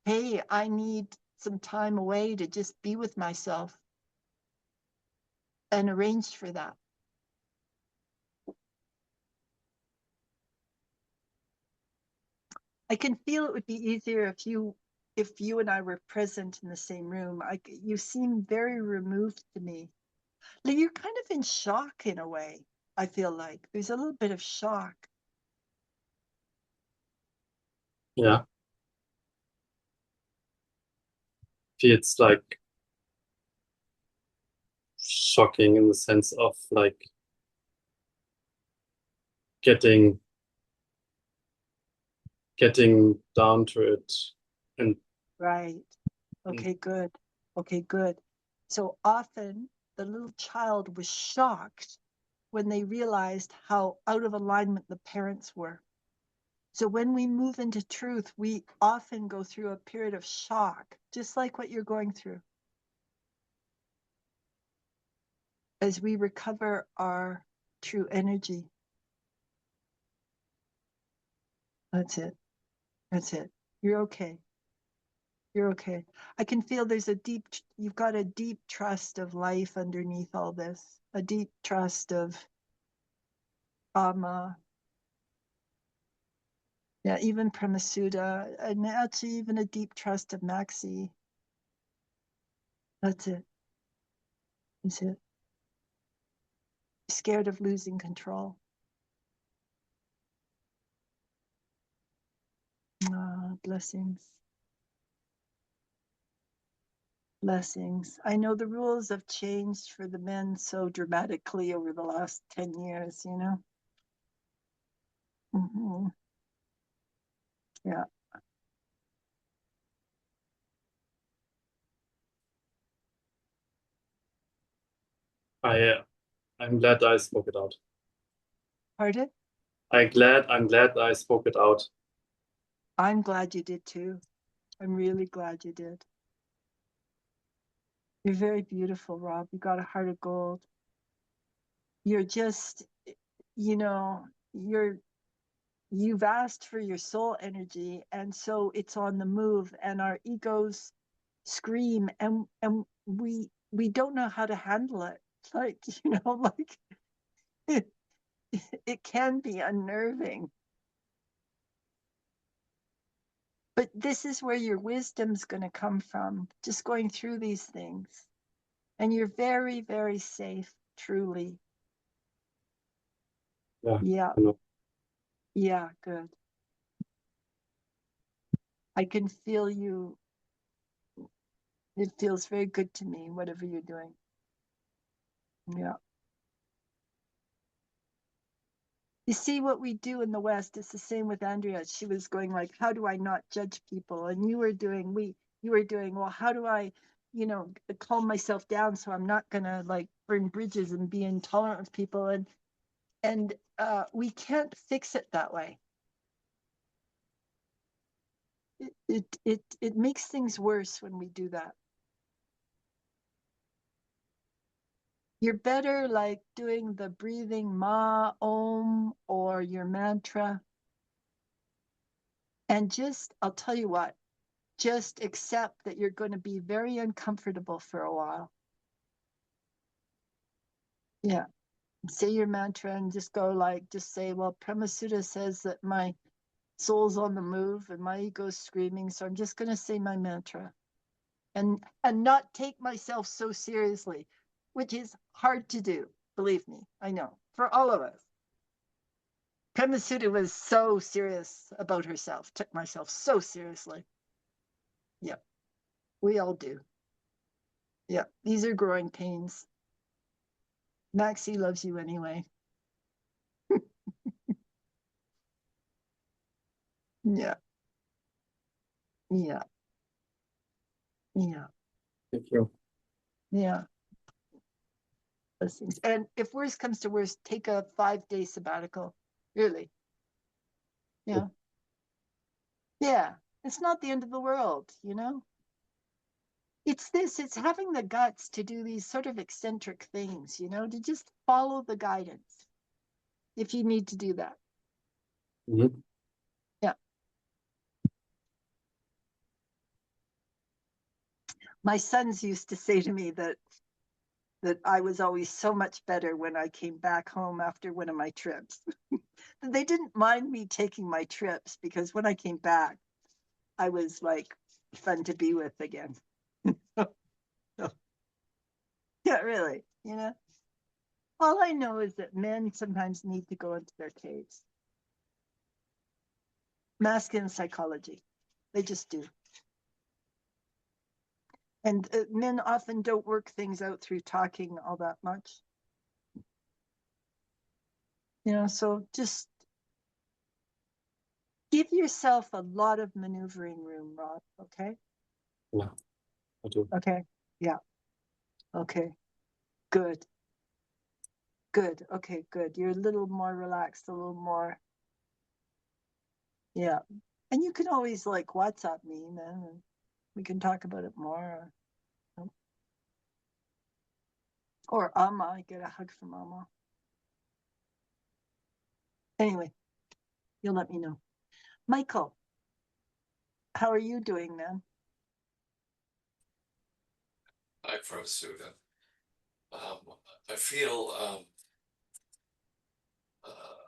hey, I need some time away to just be with myself, and arranged for that. I can feel it would be easier if you and I were present in the same room. You seem very removed to me. Like you're kind of in shock in a way. I feel like there's a little bit of shock. Yeah. Feels like shocking in the sense of like getting down to it, and Right. Okay, good. Okay, good. So often the little child was shocked when they realized how out of alignment the parents were. So when we move into truth, we often go through a period of shock, just like what you're going through, as we recover our true energy. That's it. That's it. You're okay. You're okay. I can feel there's a deep, you've got a deep trust of life underneath all this, a deep trust of Ama. Yeah, even Premasudha, and actually even a deep trust of Maxi. That's it. That's it. Scared of losing control. Blessings. Blessings. I know the rules have changed for the men so dramatically over the last 10 years, you know? Yeah. I'm glad I spoke it out. Pardon? I'm glad I spoke it out. I'm glad you did too. I'm really glad you did. You're very beautiful, Rob. You got a heart of gold. You're just, you know, you've asked for your soul energy, and so it's on the move, and our egos scream, and we don't know how to handle it. Like, you know, like it can be unnerving. But this is where your wisdom's going to come from, just going through these things. And you're very, very safe, truly. Yeah. Yeah. I know. Yeah, good. I can feel you. It feels very good to me, whatever you're doing. Yeah. You see what we do in the West, it's the same with Andrea. She was going like, how do I not judge people? And you were doing, well, how do I, you know, calm myself down so I'm not gonna like burn bridges and be intolerant of people. And we can't fix it that way. It makes things worse when we do that. You're better like doing the breathing ma, om, or your mantra. And just, I'll tell you what, just accept that you're going to be very uncomfortable for a while. Yeah. Say your mantra and just go like, just say, well, Premasudha says that my soul's on the move and my ego's screaming. So I'm just going to say my mantra and not take myself so seriously, which is hard to do. Believe me, I know, for all of us. Premasudha was so serious about herself, took myself so seriously. Yeah, we all do. Yeah, these are growing pains. Maxie loves you anyway. Yeah, yeah, yeah, Thank you. yeah. Those things. And if worst comes to worst, take a 5-day sabbatical. Really. Yeah. Yeah. It's not the end of the world, you know? It's having the guts to do these sort of eccentric things, you know, to just follow the guidance if you need to do that. Mhm. Yeah. My sons used to say to me that I was always so much better when I came back home after one of my trips. They didn't mind me taking my trips because when I came back, I was like fun to be with again. Yeah, really, you know. All I know is that men sometimes need to go into their caves. Masculine psychology, they just do. And men often don't work things out through talking all that much. You know, so just give yourself a lot of maneuvering room, Rob, okay? Yeah, I do. Okay, yeah, okay, good, good, okay, good. You're a little more relaxed, a little more, yeah. And you can always like WhatsApp me, man, and we can talk about it more. Or Amma, get a hug from Amma. Anyway, you'll let me know. Michael, how are you doing, man? Hi, Premasudha. I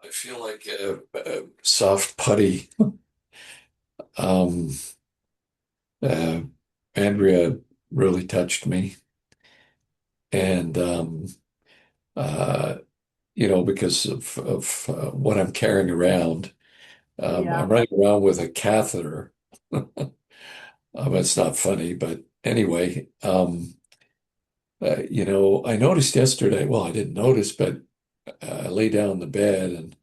feel like a soft putty. Um, uh, Andrea really touched me, and uh, because of what I'm carrying around. Yeah, I'm running around with a catheter. It's not funny, but anyway, I noticed yesterday. Well, I didn't notice, but I lay down in the bed and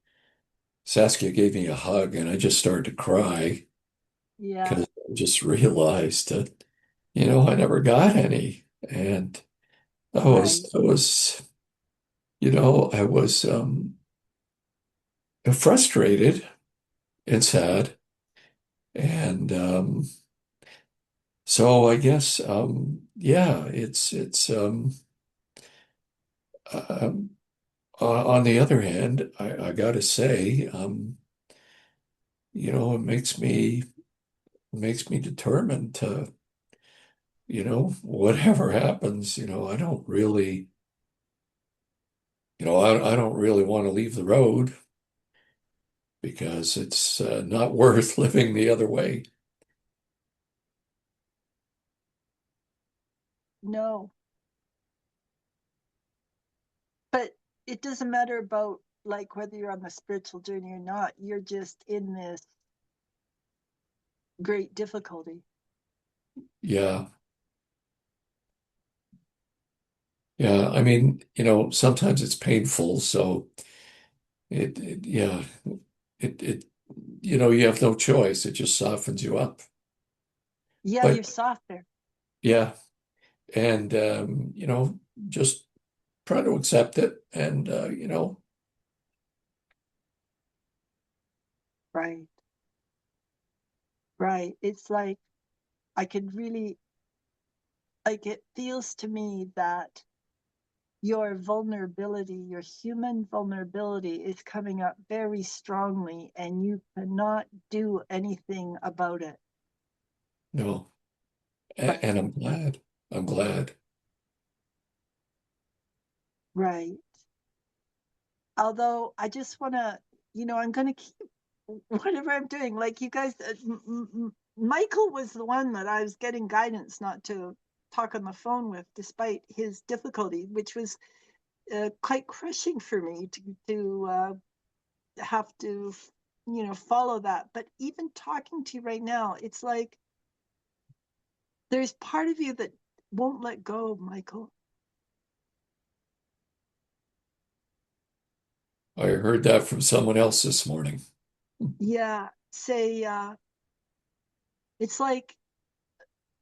Saskia gave me a hug, and I just started to cry yeah, because I just realized that, I never got any. And right. I was frustrated and sad. And so I guess, yeah, um, on the other hand, I got to say, it makes me determined to, whatever happens, I don't really. I don't really want to leave the road because it's not worth living the other way. No, but it doesn't matter about like whether you're on the spiritual journey or not. You're just in this great difficulty. Yeah. Yeah. I mean, sometimes it's painful. So yeah, it, you have no choice. It just softens you up. Yeah, you're But softer. yeah. And, just try to accept it. And, Right, right. It's like I could really, like, it feels to me that your vulnerability, your human vulnerability is coming up very strongly and you cannot do anything about it. no. Right, And I'm glad. I'm glad. right. Although I just want to, I'm going to keep whatever I'm doing. Like you guys, Michael was the one that I was getting guidance not to talk on the phone with, despite his difficulty, which was quite crushing for me to have to, follow that. But even talking to you right now, it's like there's part of you that won't let go, Michael. I heard that from someone else this morning. Yeah, say it's like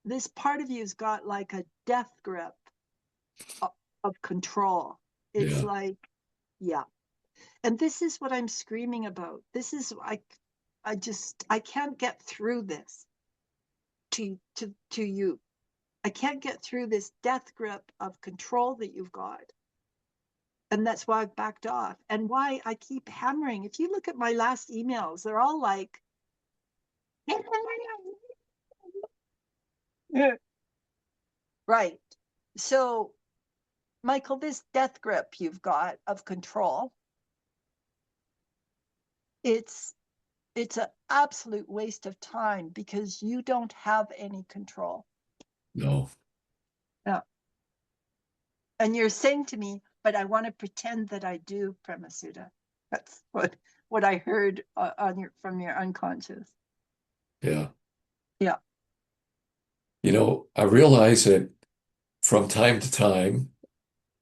this part of you's got like a death grip of control. It's Yeah. like, yeah. And this is what I'm screaming about. This is I can't get through this to you. I can't get through this death grip of control that you've got. And that's why I've backed off and why I keep hammering. If you look at my last emails, they're all like, right. So, Michael, this death grip you've got of control, it's an absolute waste of time because you don't have any control. No. Yeah. And you're saying to me, but I want to pretend that I do, Premasudha. That's what I heard from your unconscious. Yeah. Yeah. I realize that from time to time,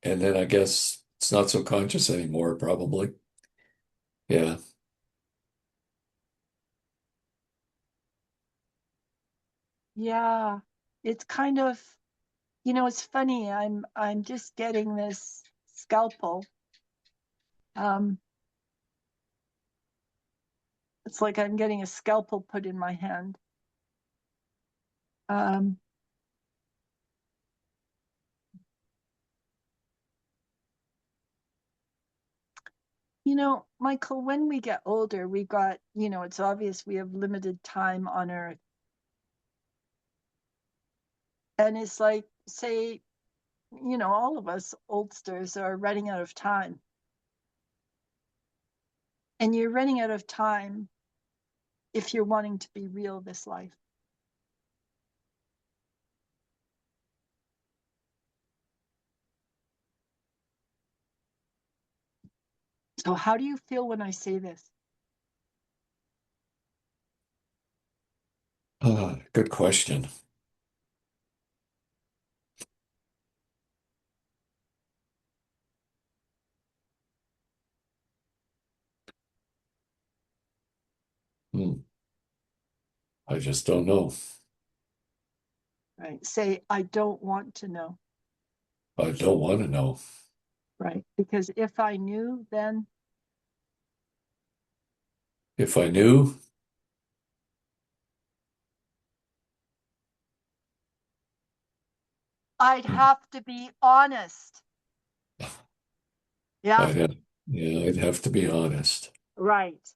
and then I guess it's not so conscious anymore, probably. Yeah. Yeah. It's kind of, it's funny. I'm just getting this scalpel. Um, it's like I'm getting a scalpel put in my hand. Um, Michael, when we get older, we got, it's obvious we have limited time on Earth. And it's like, say, you know, all of us oldsters are running out of time. And you're running out of time if you're wanting to be real this life. So how do you feel when I say this? Good question. I just don't know. Right. Say, I don't want to know. I don't want to know. Right. Because if I knew, then If I knew, I'd have to be honest. Yeah. I'd have to be honest. Right.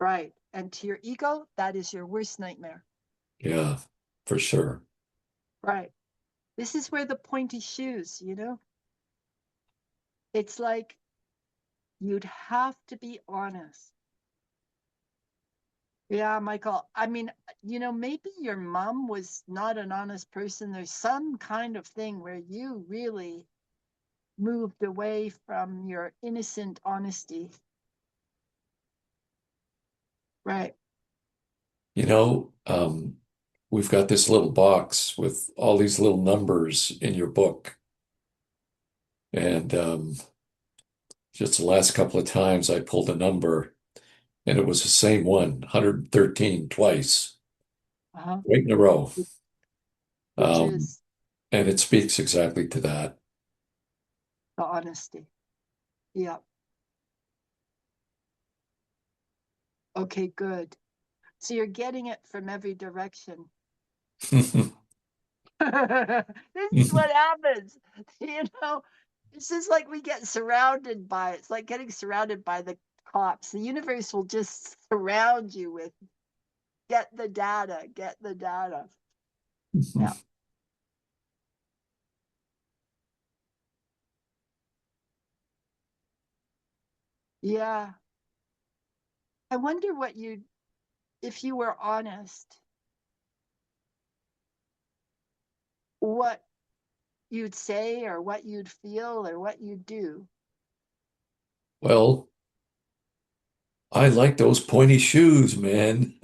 Right. And to your ego, that is your worst nightmare. Yeah, for sure. Right. This is where the pointy shoes, you know? It's like you'd have to be honest. Yeah, Michael. I mean, you know, maybe your mom was not an honest person. There's some kind of thing where you really moved away from your innocent honesty. Right. You know, we've got this little box with all these little numbers in your book. And just the last couple of times I pulled a number and it was the same one, 113 twice, Uh-huh. right in a row. Which Um, is and it speaks exactly to that. the honesty. Yeah. Okay, good. So you're getting it from every direction. This is what happens. You know, it's just like we get surrounded by it. It's like getting surrounded by the cops. The universe will just surround you with get the data, get the data. Yeah. Yeah. I wonder what you'd, if you were honest, what you'd say or what you'd feel or what you'd do. Well, I like those pointy shoes, man.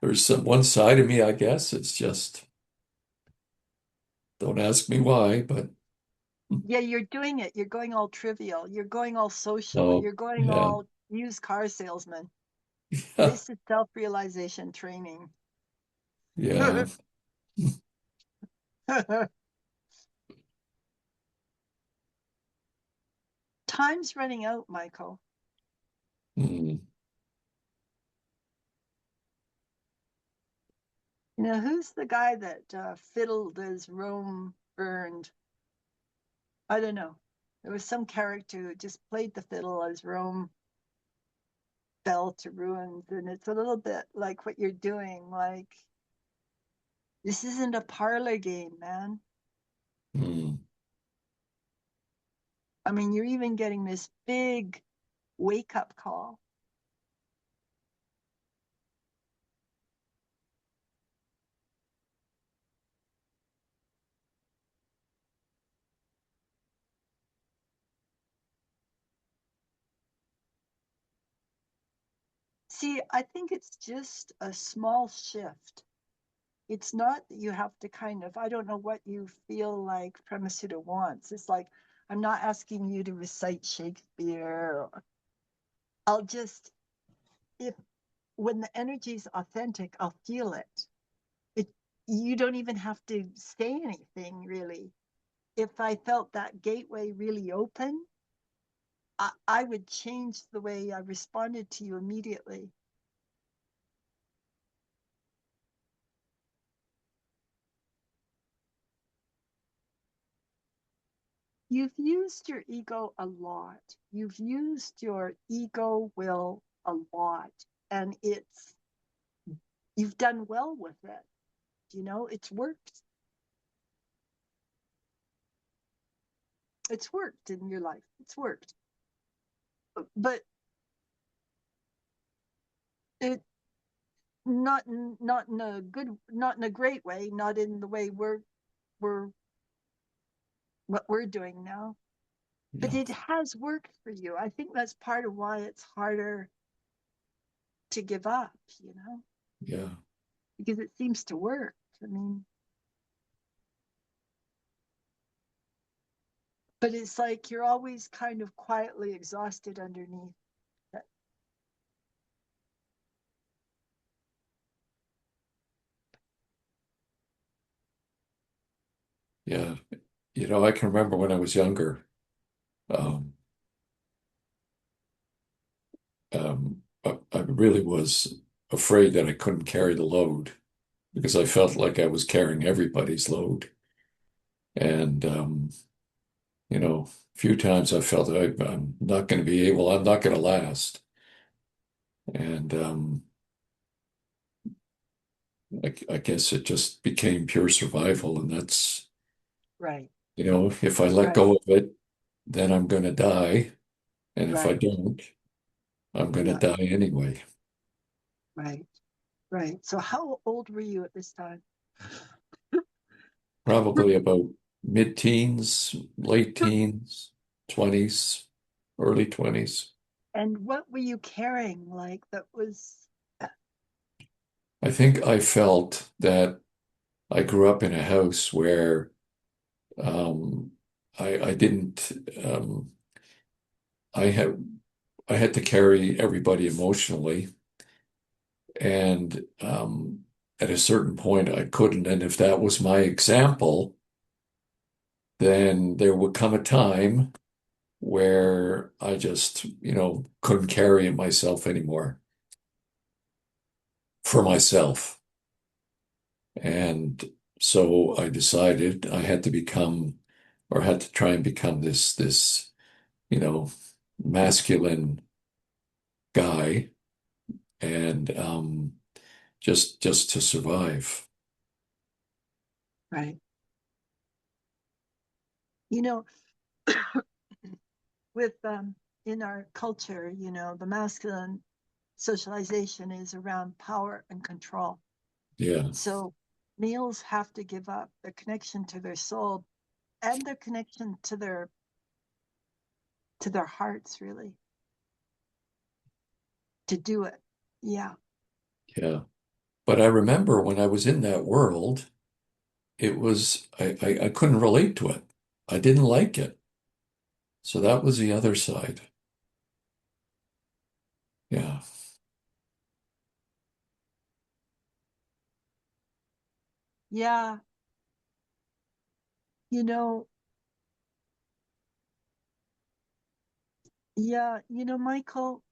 There's some one side of me, I guess. It's just, don't ask me why, but Yeah, you're doing it. You're going all trivial. You're going all social. oh, You're going yeah. all used car salesman. This is self-realization training. Yeah. Time's running out, Michael. Mm. You know, who's the guy that fiddled as Rome burned? I don't know. There was some character who just played the fiddle as Rome fell to ruins. And it's a little bit like what you're doing. Like, this isn't a parlor game, man. Mm. I mean, you're even getting this big wake up call. See, I think it's just a small shift. It's not that you have to kind of, I don't know what you feel like Premasudha wants. It's like, I'm not asking you to recite Shakespeare. I'll just, if when the energy is authentic, I'll feel it. It you don't even have to say anything really. If I felt that gateway really open, I would change the way I responded to you immediately. You've used your ego a lot. You've used your ego will a lot. And you've done well with it. you know, it's worked. It's worked in your life. It's worked. But it not in a good, not in a great way, not in the way we're what we're doing now. But Yeah. it has worked for you. I think that's part of why it's harder to give up, you know, Yeah. because it seems to work. I mean, but it's like you're always kind of quietly exhausted underneath. Yeah. You know, I can remember when I was younger, um, I really was afraid that I couldn't carry the load because I felt like I was carrying everybody's load. And, you know, a few times I felt that I'm not going to be able, I'm not going to last. And I guess it just became pure survival. And that's, Right, you know, if I let right, go of it, then I'm going to die. And if I right. don't, I'm going to Yeah, die anyway. right, right. So how old were you at this time? Probably about mid-teens, late teens, 20s, early 20s. And what were you carrying like that was, I think I felt that I grew up in a house where um, I didn't I had to carry everybody emotionally, and at a certain point I couldn't. And if that was my example, then there would come a time where I just, you know, couldn't carry it myself anymore for myself. And so I decided I had to become, or had to try and become this, you know, masculine guy, and just to survive. right? You know, with in our culture, you know, the masculine socialization is around power and control. Yeah, So males have to give up their connection to their soul and their connection to their hearts, really, to do it. Yeah. yeah. But I remember when I was in that world, it was I couldn't relate to it. I didn't like it. So that was the other side. Yeah, Yeah. You know, yeah, you know, Michael,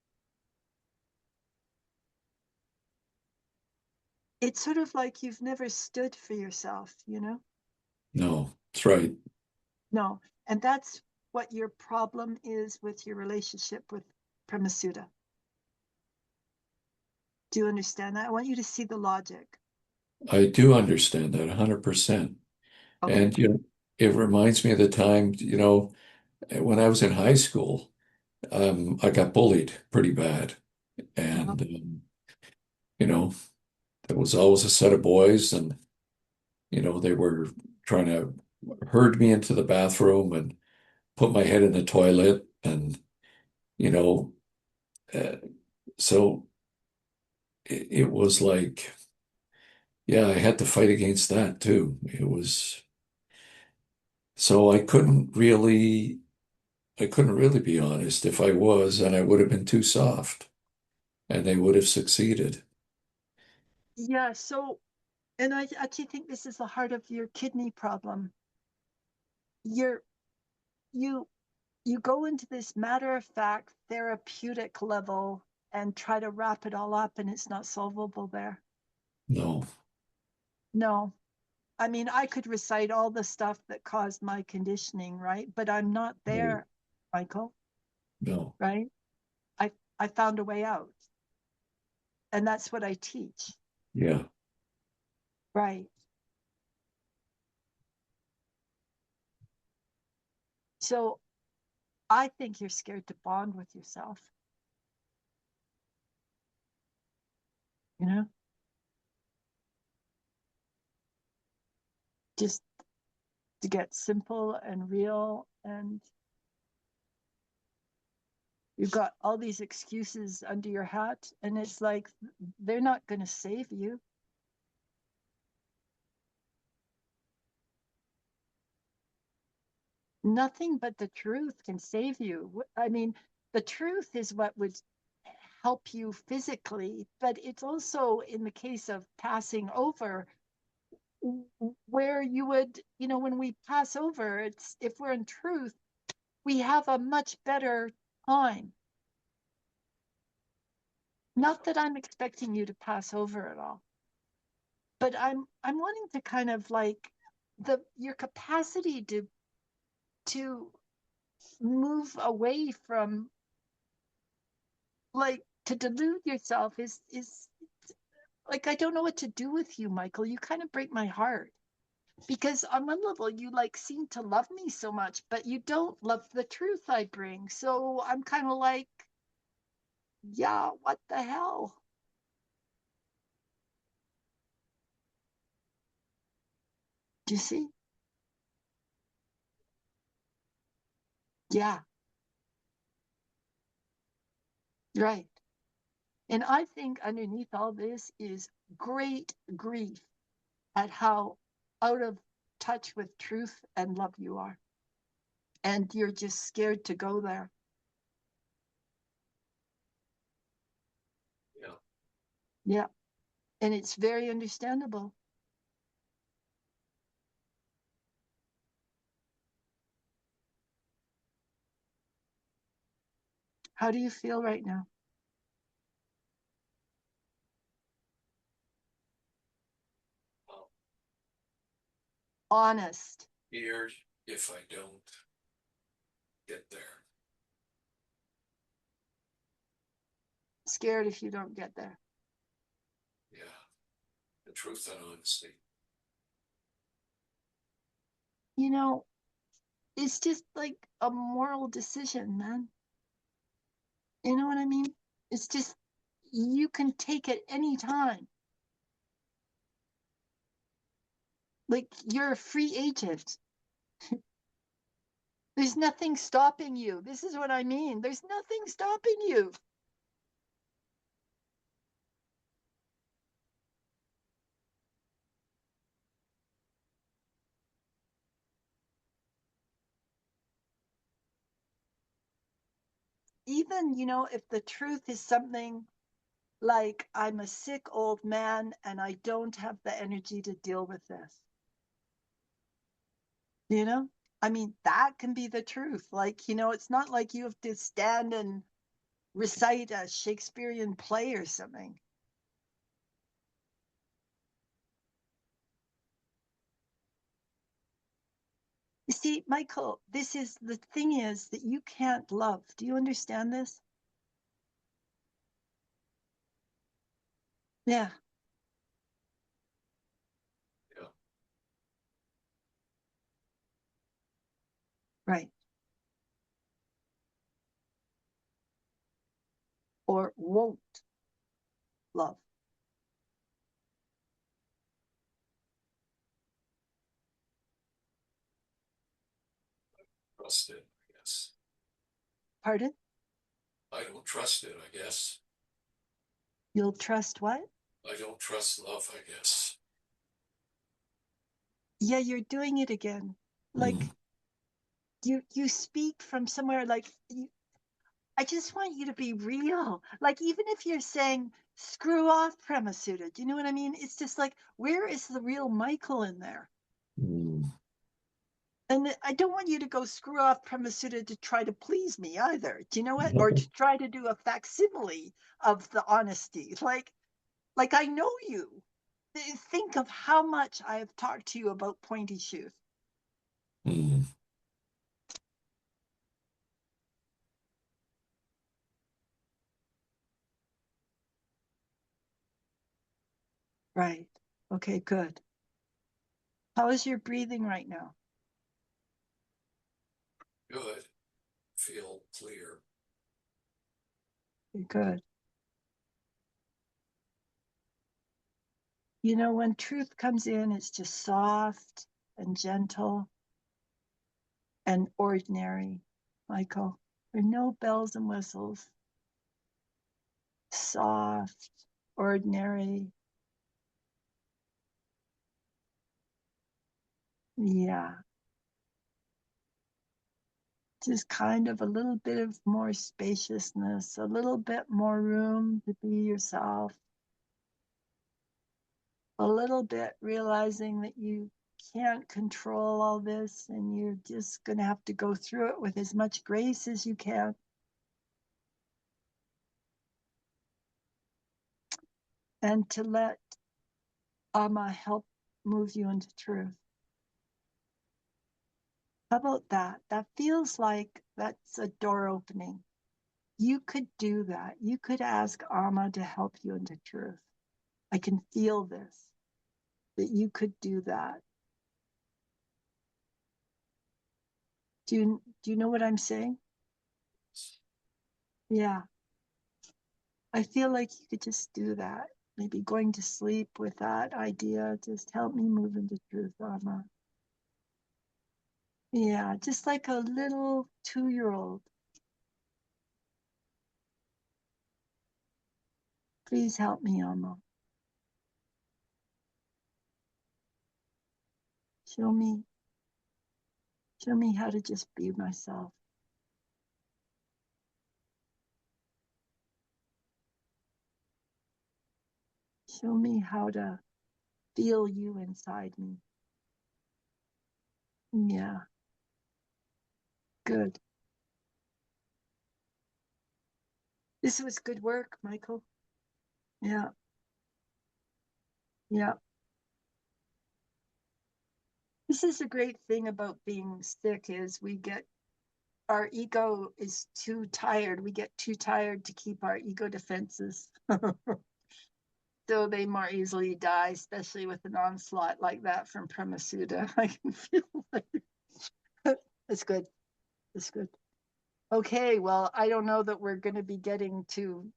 it's sort of like you've never stood for yourself, you know? no, that's right. No. And that's what your problem is with your relationship with Premasudha. Do you understand that? I want you to see the logic. I do understand that 100%. Okay. And you know, it reminds me of the time, you know, when I was in high school, I got bullied pretty bad. Uh-huh. And you know, there was always a set of boys, and you know, they were trying to herd me into the bathroom and put my head in the toilet, and you know, uh, so it was like, yeah, I had to fight against that too. It was so I couldn't really be honest. If I was, and I would have been too soft, and they would have succeeded. Yeah. So, and I actually think this is the heart of your kidney problem. You're, you, you go into this matter of fact therapeutic level and try to wrap it all up, and it's not solvable there. No, No. I mean, I could recite all the stuff that caused my conditioning, right? But I'm not right, there, Michael, no, right? I found a way out. And that's what I teach. yeah, Right. So I think you're scared to bond with yourself. You know? Just to get simple and real, and you've got all these excuses under your hat, and it's like they're not going to save you. Nothing but the truth can save you. I mean, the truth is what would help you physically, but it's also in the case of passing over where you would, you know, when we pass over, it's if we're in truth, we have a much better time. Not that I'm expecting you to pass over at all, but I'm wanting to kind of like your capacity to move away from, like, to delude yourself is like, I don't know what to do with you, Michael. You kind of break my heart, because on one level you like seem to love me so much, but you don't love the truth I bring. So I'm kind of like, yeah, what the hell? Do you see? Yeah, right. And I think underneath all this is great grief at how out of touch with truth and love you are. And you're just scared to go there. Yeah. Yeah. And it's very understandable. How do you feel right now? Honest. Here, if I don't get there. Scared if you don't get there. Yeah. The truth and honesty. You know, it's just like a moral decision, man. You know what I mean? It's just, you can take it any time. Like, you're a free agent. There's nothing stopping you. This is what I mean. There's nothing stopping you. Even, you know, if the truth is something like, I'm a sick old man and I don't have the energy to deal with this. You know? I mean, that can be the truth. Like, you know, it's not like you have to stand and recite a Shakespearean play or something. You see, Michael, this is the thing, is that you can't love. Do you understand this? Yeah. Yeah. Right. Or won't love. Trust it, I guess. Pardon? I don't trust it, I guess. You'll trust what? I don't trust love, I guess. Yeah, you're doing it again. Like, you speak from somewhere, like, I just want you to be real. Like, even if you're saying, screw off Premasudha, do you know what I mean? It's just like, where is the real Michael in there? And I don't want you to go screw off Premasudha to try to please me either. Do you know what? Or to try to do a facsimile of the honesty. Like I know you. Think of how much I have talked to you about pointy shoes. Right. Okay, good. How is your breathing right now? Good. Feel clear. Good. You know, when truth comes in, it's just soft and gentle and ordinary, Michael. There are no bells and whistles. Soft, ordinary. Yeah. Just kind of a little bit of more spaciousness, a little bit more room to be yourself. A little bit realizing that you can't control all this and you're just going to have to go through it with as much grace as you can. And to let Amma help move you into truth. How about that? That feels like that's a door opening. You could do that. You could ask Amma to help you into truth. I can feel this, that you could do that. Do you know what I'm saying? Yeah. I feel like you could just do that. Maybe going to sleep with that idea. Just help me move into truth, Amma. Yeah, just like a little 2-year-old. Please help me, Amma. Show me how to just be myself. Show me how to feel you inside me. Yeah. Good. This was good work, Michael. Yeah. Yeah. This is a great thing about being sick is our ego is too tired. We get too tired to keep our ego defenses. So they more easily die, especially with an onslaught like that from Premasudha. I can feel like that's good. That's good. Okay, well, I don't know that we're going to be getting to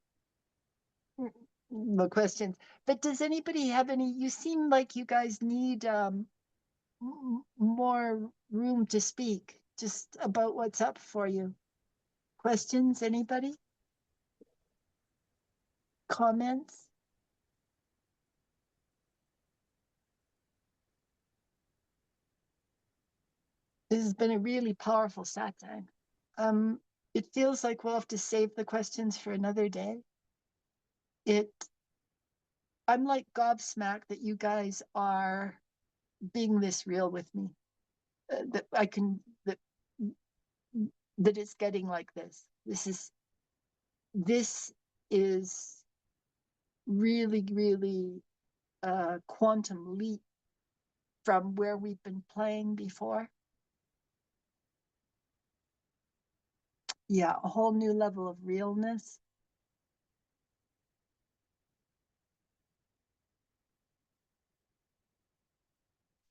the questions, but does anybody have any? You seem like you guys need more room to speak just about what's up for you. Questions, anybody? Comments? This has been a really powerful satsang. It feels like we'll have to save the questions for another day. I'm like gobsmacked that you guys are being this real with me. That it's getting like this. This is really, really a quantum leap from where we've been playing before. Yeah, a whole new level of realness.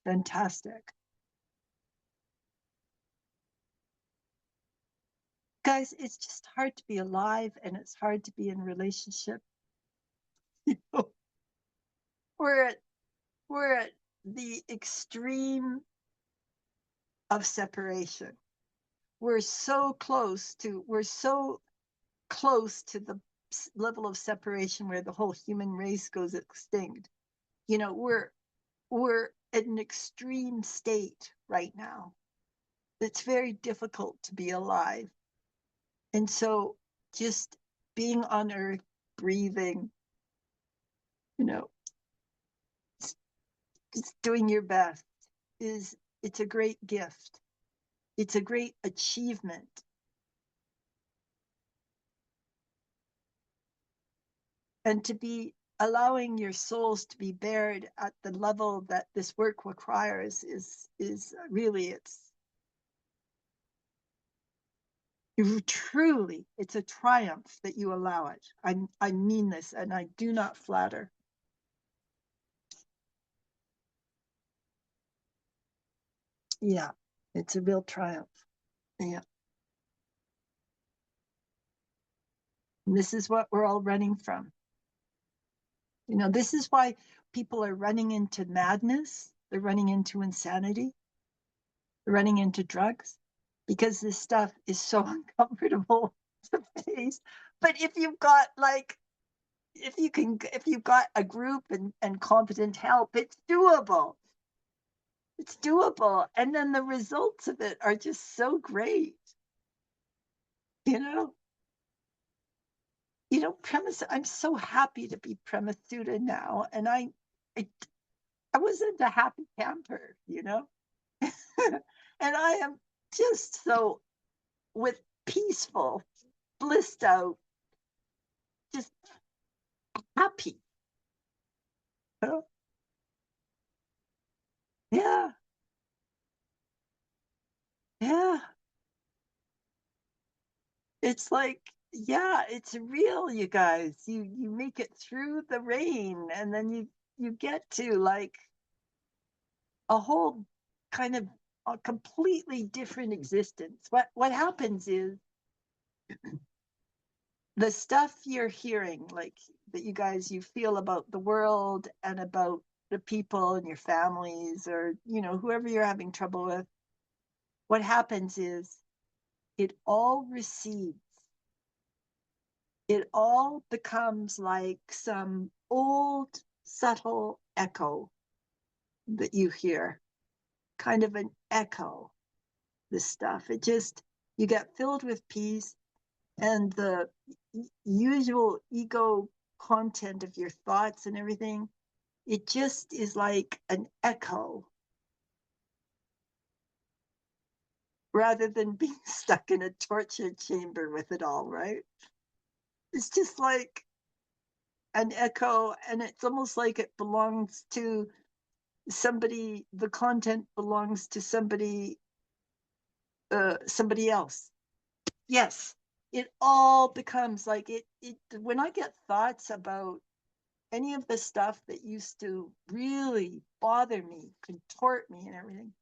Fantastic. Guys, it's just hard to be alive and it's hard to be in relationship. We're at the extreme of separation. We're so close to the level of separation where the whole human race goes extinct. You know, we're at an extreme state right now. It's very difficult to be alive. And so just being on earth, breathing, you know, just doing your best it's a great gift. It's a great achievement. And to be allowing your souls to be bared at the level that this work requires is really truly it's a triumph that you allow it. I mean this and I do not flatter. Yeah, it's a real triumph. Yeah. And this is what we're all running from. You know, this is why people are running into madness. They're running into insanity. They're running into drugs because this stuff is so uncomfortable to face. But if you've got like, if you've got a group and competent help, it's doable. It's doable. And then the results of it are just so great. You know, I'm so happy to be Premasudha now. And I wasn't a happy camper, you know, and I am just so with peaceful, blissed out, just happy. You know? Yeah. Yeah. It's like, yeah, it's real, you guys. You make it through the rain and then you get to like a whole kind of a completely different existence. What happens is the stuff you're hearing, like that you feel about the world and about the people and your families or, you know, whoever you're having trouble with, what happens is it all recedes. It all becomes like some old, subtle echo that you hear, kind of an echo, this stuff. It just, you get filled with peace and the usual ego content of your thoughts and everything, it just is like an echo rather than being stuck in a torture chamber with it all, right? It's just like an echo, and it's almost like it belongs to somebody, the content belongs to somebody else. Yes, it all becomes like it when I get thoughts about any of the stuff that used to really bother me, contort me and everything,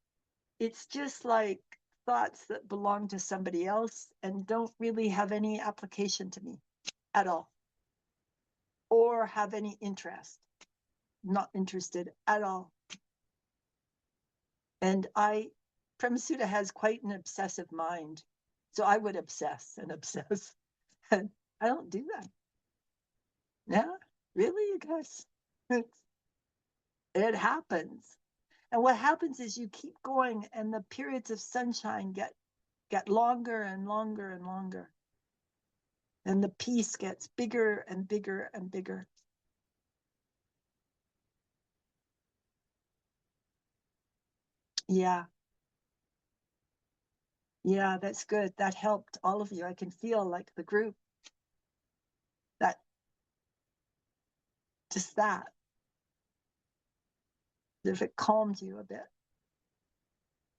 it's just like thoughts that belong to somebody else and don't really have any application to me at all or have any interest. Not interested at all. And Premasudha has quite an obsessive mind. So I would obsess and obsess. And I don't do that. Yeah, really, you guys? It happens. And what happens is you keep going and the periods of sunshine get longer and longer and longer. And the peace gets bigger and bigger and bigger. Yeah. Yeah, that's good. That helped all of you. I can feel like the group, that, just that, if it calmed you a bit.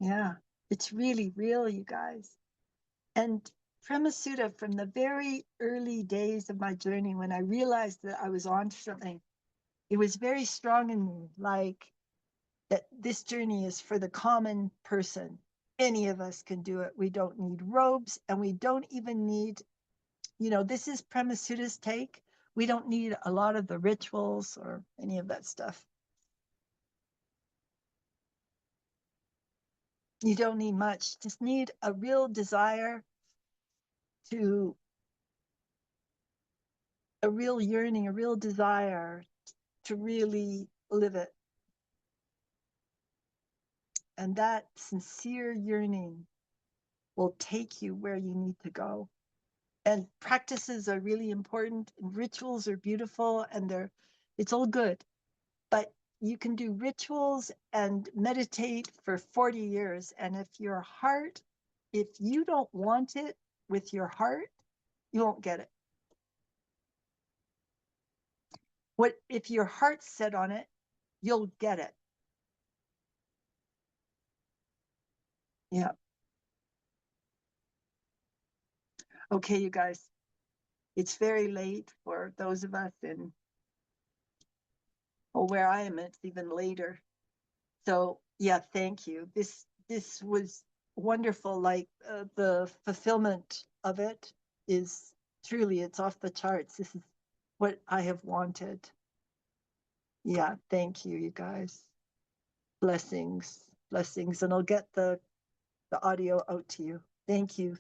Yeah, it's really real, you guys. And Premasudha, from the very early days of my journey, when I realized that I was on something, it was very strong in me, like that this journey is for the common person. Any of us can do it. We don't need robes, and we don't even need, you know, this is Premasudha's take. We don't need a lot of the rituals or any of that stuff. You don't need much. Just need a real desire to, a real yearning, a real desire to really live it. And that sincere yearning will take you where you need to go. And practices are really important, and rituals are beautiful, and it's all good. But you can do rituals and meditate for 40 years. And if you don't want it with your heart, you won't get it. If your heart's set on it, you'll get it. Yeah. Okay, you guys. It's very late for those of us where I am, it's even later. So yeah, thank you. This was wonderful. Like the fulfillment of it is Truly, it's off the charts. This is what I have wanted. Yeah, thank you, you guys. Blessings, blessings. And I'll get the audio out to you. Thank you,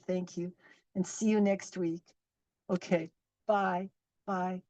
and see you next week. Okay, bye, bye.